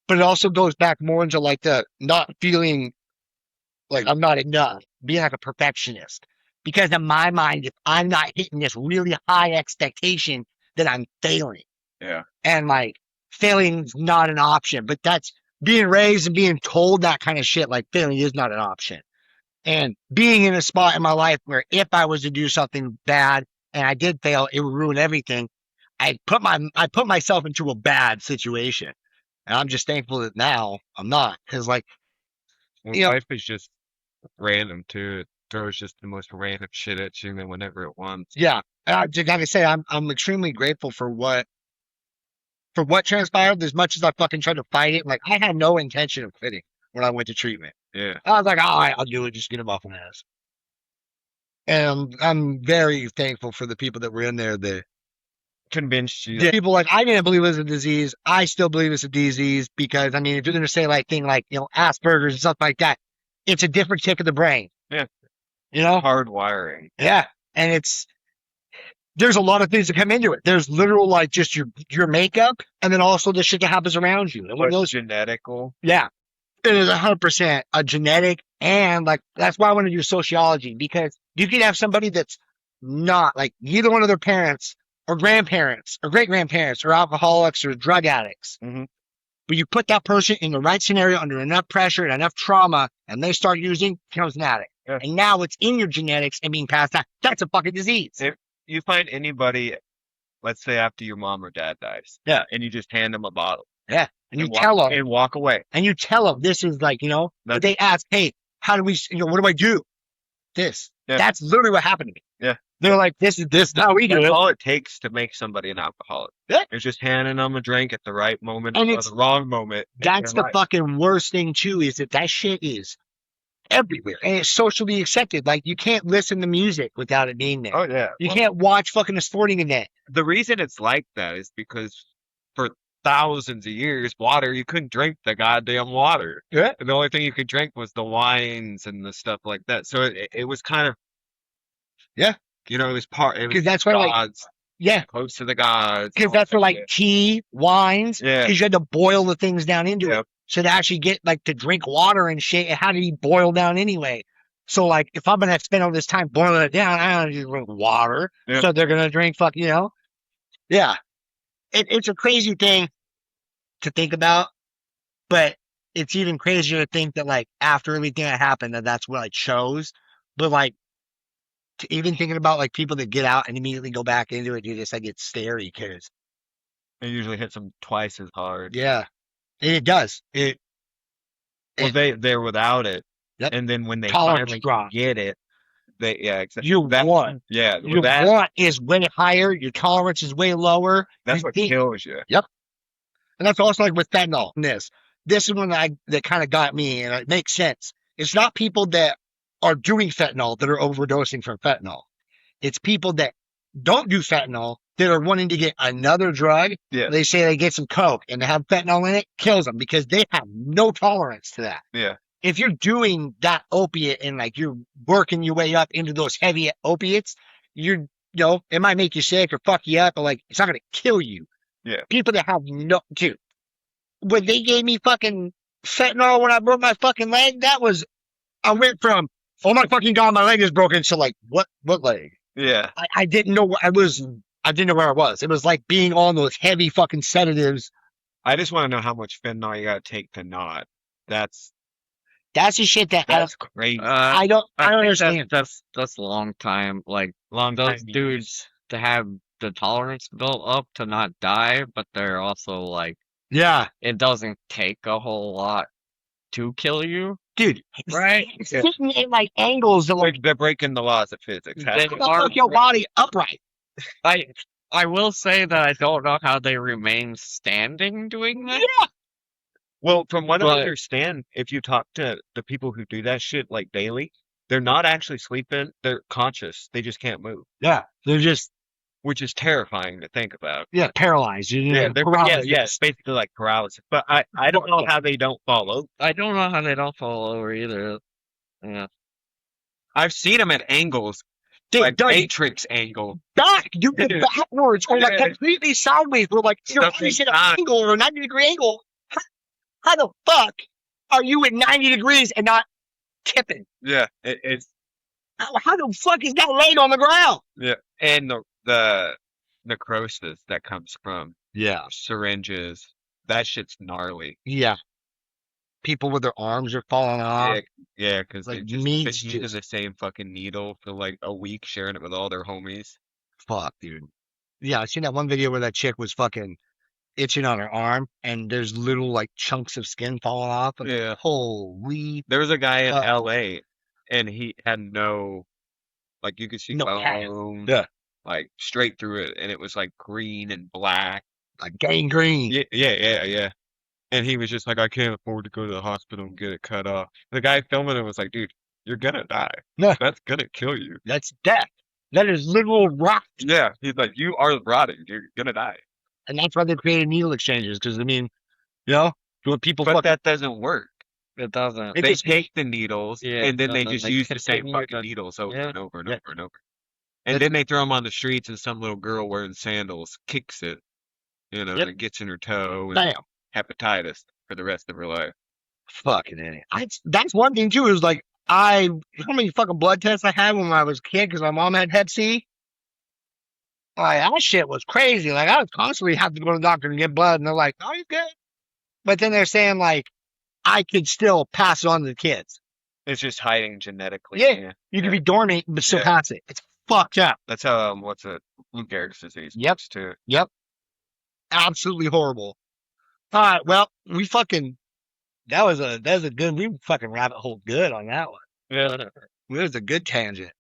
but it also goes back more into like the not feeling like I'm not enough, being like a perfectionist. Because in my mind, if I'm not hitting this really high expectation, then I'm failing. Yeah. And like failing is not an option, but that's being raised and being told that kind of shit, like failing is not an option. And being in a spot in my life where if I was to do something bad and I did fail, it would ruin everything. I put myself into a bad situation. And I'm just thankful that now I'm not. Because like, Well, you know- life is just random too. It throws just the most random shit at you and whenever it wants. yeah, like I say, I'm extremely grateful for what transpired. As much as I fucking tried to fight it, like I had no intention of quitting when I went to treatment. Yeah. I was like, all right, I'll do it. Just get him off my ass. And I'm very thankful for the people that were in there that Convinced you. yeah. People like, I didn't believe it was a disease. I still believe it's a disease because, I mean, if you're going to say like thing like, Asperger's and stuff like that, it's a different tick of the brain. Yeah. You know? Hard wiring. Yeah. And there's a lot of things that come into it. There's literal, like, just your makeup and then also the shit that happens around you. And one of What's those, genetical? yeah. It is 100% a genetic, and like that's why I want to do sociology, because you can have somebody that's not like neither one of their parents or grandparents or great grandparents or alcoholics or drug addicts. Mhm. But you put that person in the right scenario under enough pressure and enough trauma, and they start using, becomes an addict. Yeah. And now it's in your genetics and being passed down. That's a fucking disease. You find anybody, let's say after your mom or dad dies. Yeah. And you just hand them a bottle. And you walk- tell them, and walk away. this is like, but That's- they ask, hey, how do we, what do I do? This. Yeah. That's literally what happened to me. Yeah. They're like, this is how we do That's it. all it takes to make somebody an alcoholic. Yeah. It's just handing them a drink at the right moment And or it's- the wrong moment. in That's their the life. fucking worst thing too, is that shit is everywhere and it's socially accepted. Like you can't listen to music without it being there. Oh yeah. You Well, can't watch fucking a sporting event. the reason it's like that is because for thousands of years, you couldn't drink the goddamn water. Yeah. And the only thing you could drink was the wines and the stuff like that. So it was kind of, Yeah. it was it Because was that's where like, gods, yeah, close to the gods. because that's where like tea, wines, Yeah. because you had to boil the things down into Yep. it. So to actually get like to drink water and shit, it had to be boiled down anyway. So like if I'm gonna spend all this time boiling it down, I don't just drink water. Yeah. So they're gonna drink Yeah. It's a crazy thing to think about, but it's even crazier to think that like after everything that happened that's what I chose. But like even thinking about like people that get out and immediately go back into it, dude, it's like it's scary because It usually hits them twice as hard. Yeah, and it does. Well, they're without it, Yep. and then when they Tolerance finally drop. get it, exactly. You want. Yeah, Your that want is way higher. Your tolerance is way lower. that's You what think- kills you. And that's also like with fentanyl. This is one that kind of got me, and it makes sense. It's not people that are doing fentanyl that are overdosing from fentanyl. It's people that don't do fentanyl that are wanting to get another drug. Yeah. They say they get some coke and they have fentanyl in it, kills them because they have no tolerance to that. Yeah, If you're doing that opiate and like you're working your way up into those heavy opiates, it might make you sick or fuck you up, but like it's not gonna kill you. Yeah. People that have dude, when they gave me fucking fentanyl when I broke my fucking leg, I went from, oh my fucking God, my leg is broken, to like, what leg? yeah. I didn't know where I didn't know where I was. It was like being on those heavy fucking sedatives. I just want to know how much fentanyl you gotta take to not. That's That's the shit that crazy. I don't I think understand. that's a long time. Like Long those time dudes to have the tolerance built up to not die, but they're also like Yeah, it doesn't take a whole lot to kill you. dude. Right. Sitting in like angles that like Like they're breaking the laws of physics. They fuck your body upright. I will say that I don't know how they remain standing doing that. Yeah. Well, from what I But- understand, if you talk to the people who do that shit like daily, they're not actually sleeping. They're conscious. They just can't move, Yeah, they're just which is terrifying to think about. paralyzed. Yeah, paralyzed. it's basically like paralysis. But I don't know how they don't fall over. I don't know how they don't fall over either. Yeah. I've seen them at angles, Dude, like Doug, Matrix angle. back, you go backwards or like Yeah. completely sideways. We're like you're Stuff always in at an time. angle or a 90-degree angle. How the fuck are you at 90 degrees and not tipping? Yeah, it's How the fuck is that laying on the ground? and the necrosis that comes from Yeah, syringes. That shit's gnarly. yeah. People with their arms are falling off. Yeah, because Like they just meat's been using just- the same fucking needle for like a week, sharing it with all their homies. Fuck, dude. Yeah, I seen that one video where that chick was fucking itching on her arm, and there's little like chunks of skin falling off. And Yeah. holy, There was a guy in Uh, LA, and he had no, like you could see No path. bone, Yeah. like straight through it, and it was like green and black. like gangrene. Yeah. And he was just like, I can't afford to go to the hospital and get it cut off. The guy filming it was like, dude, you're gonna die. Yeah. That's gonna kill you. That's death. That is literal rot. Yeah. He's like, you are rotting. You're gonna die. And that's why they created needle exchanges, because I mean, when people But fuck that doesn't work. It doesn't. It They just- take the needles Yeah, and then they and then just they use the same continue fucking to- needles over yeah. and over and Yeah. over and over. And then they throw them on the streets, and some little girl wearing sandals kicks it, Yep. and it gets in her toe and bam, hepatitis for the rest of her life. fucking idiot. That's one thing too. Is like how many fucking blood tests I had when I was a kid because my mom had Hep C. Like that shit was crazy. Like I was constantly having to go to the doctor and get blood, and they're like, "Oh, you're good," but then they're saying like I could still pass it on to the kids. It's just hiding genetically. Yeah. You could be dormant but still Yeah. pass it. It's fucked up. That's how what's it? Lou Gehrig's disease. Yep. works, too. Absolutely horrible. All right, well, that was a good. We fucking rabbit hole good on that one. Yeah. It was a good tangent.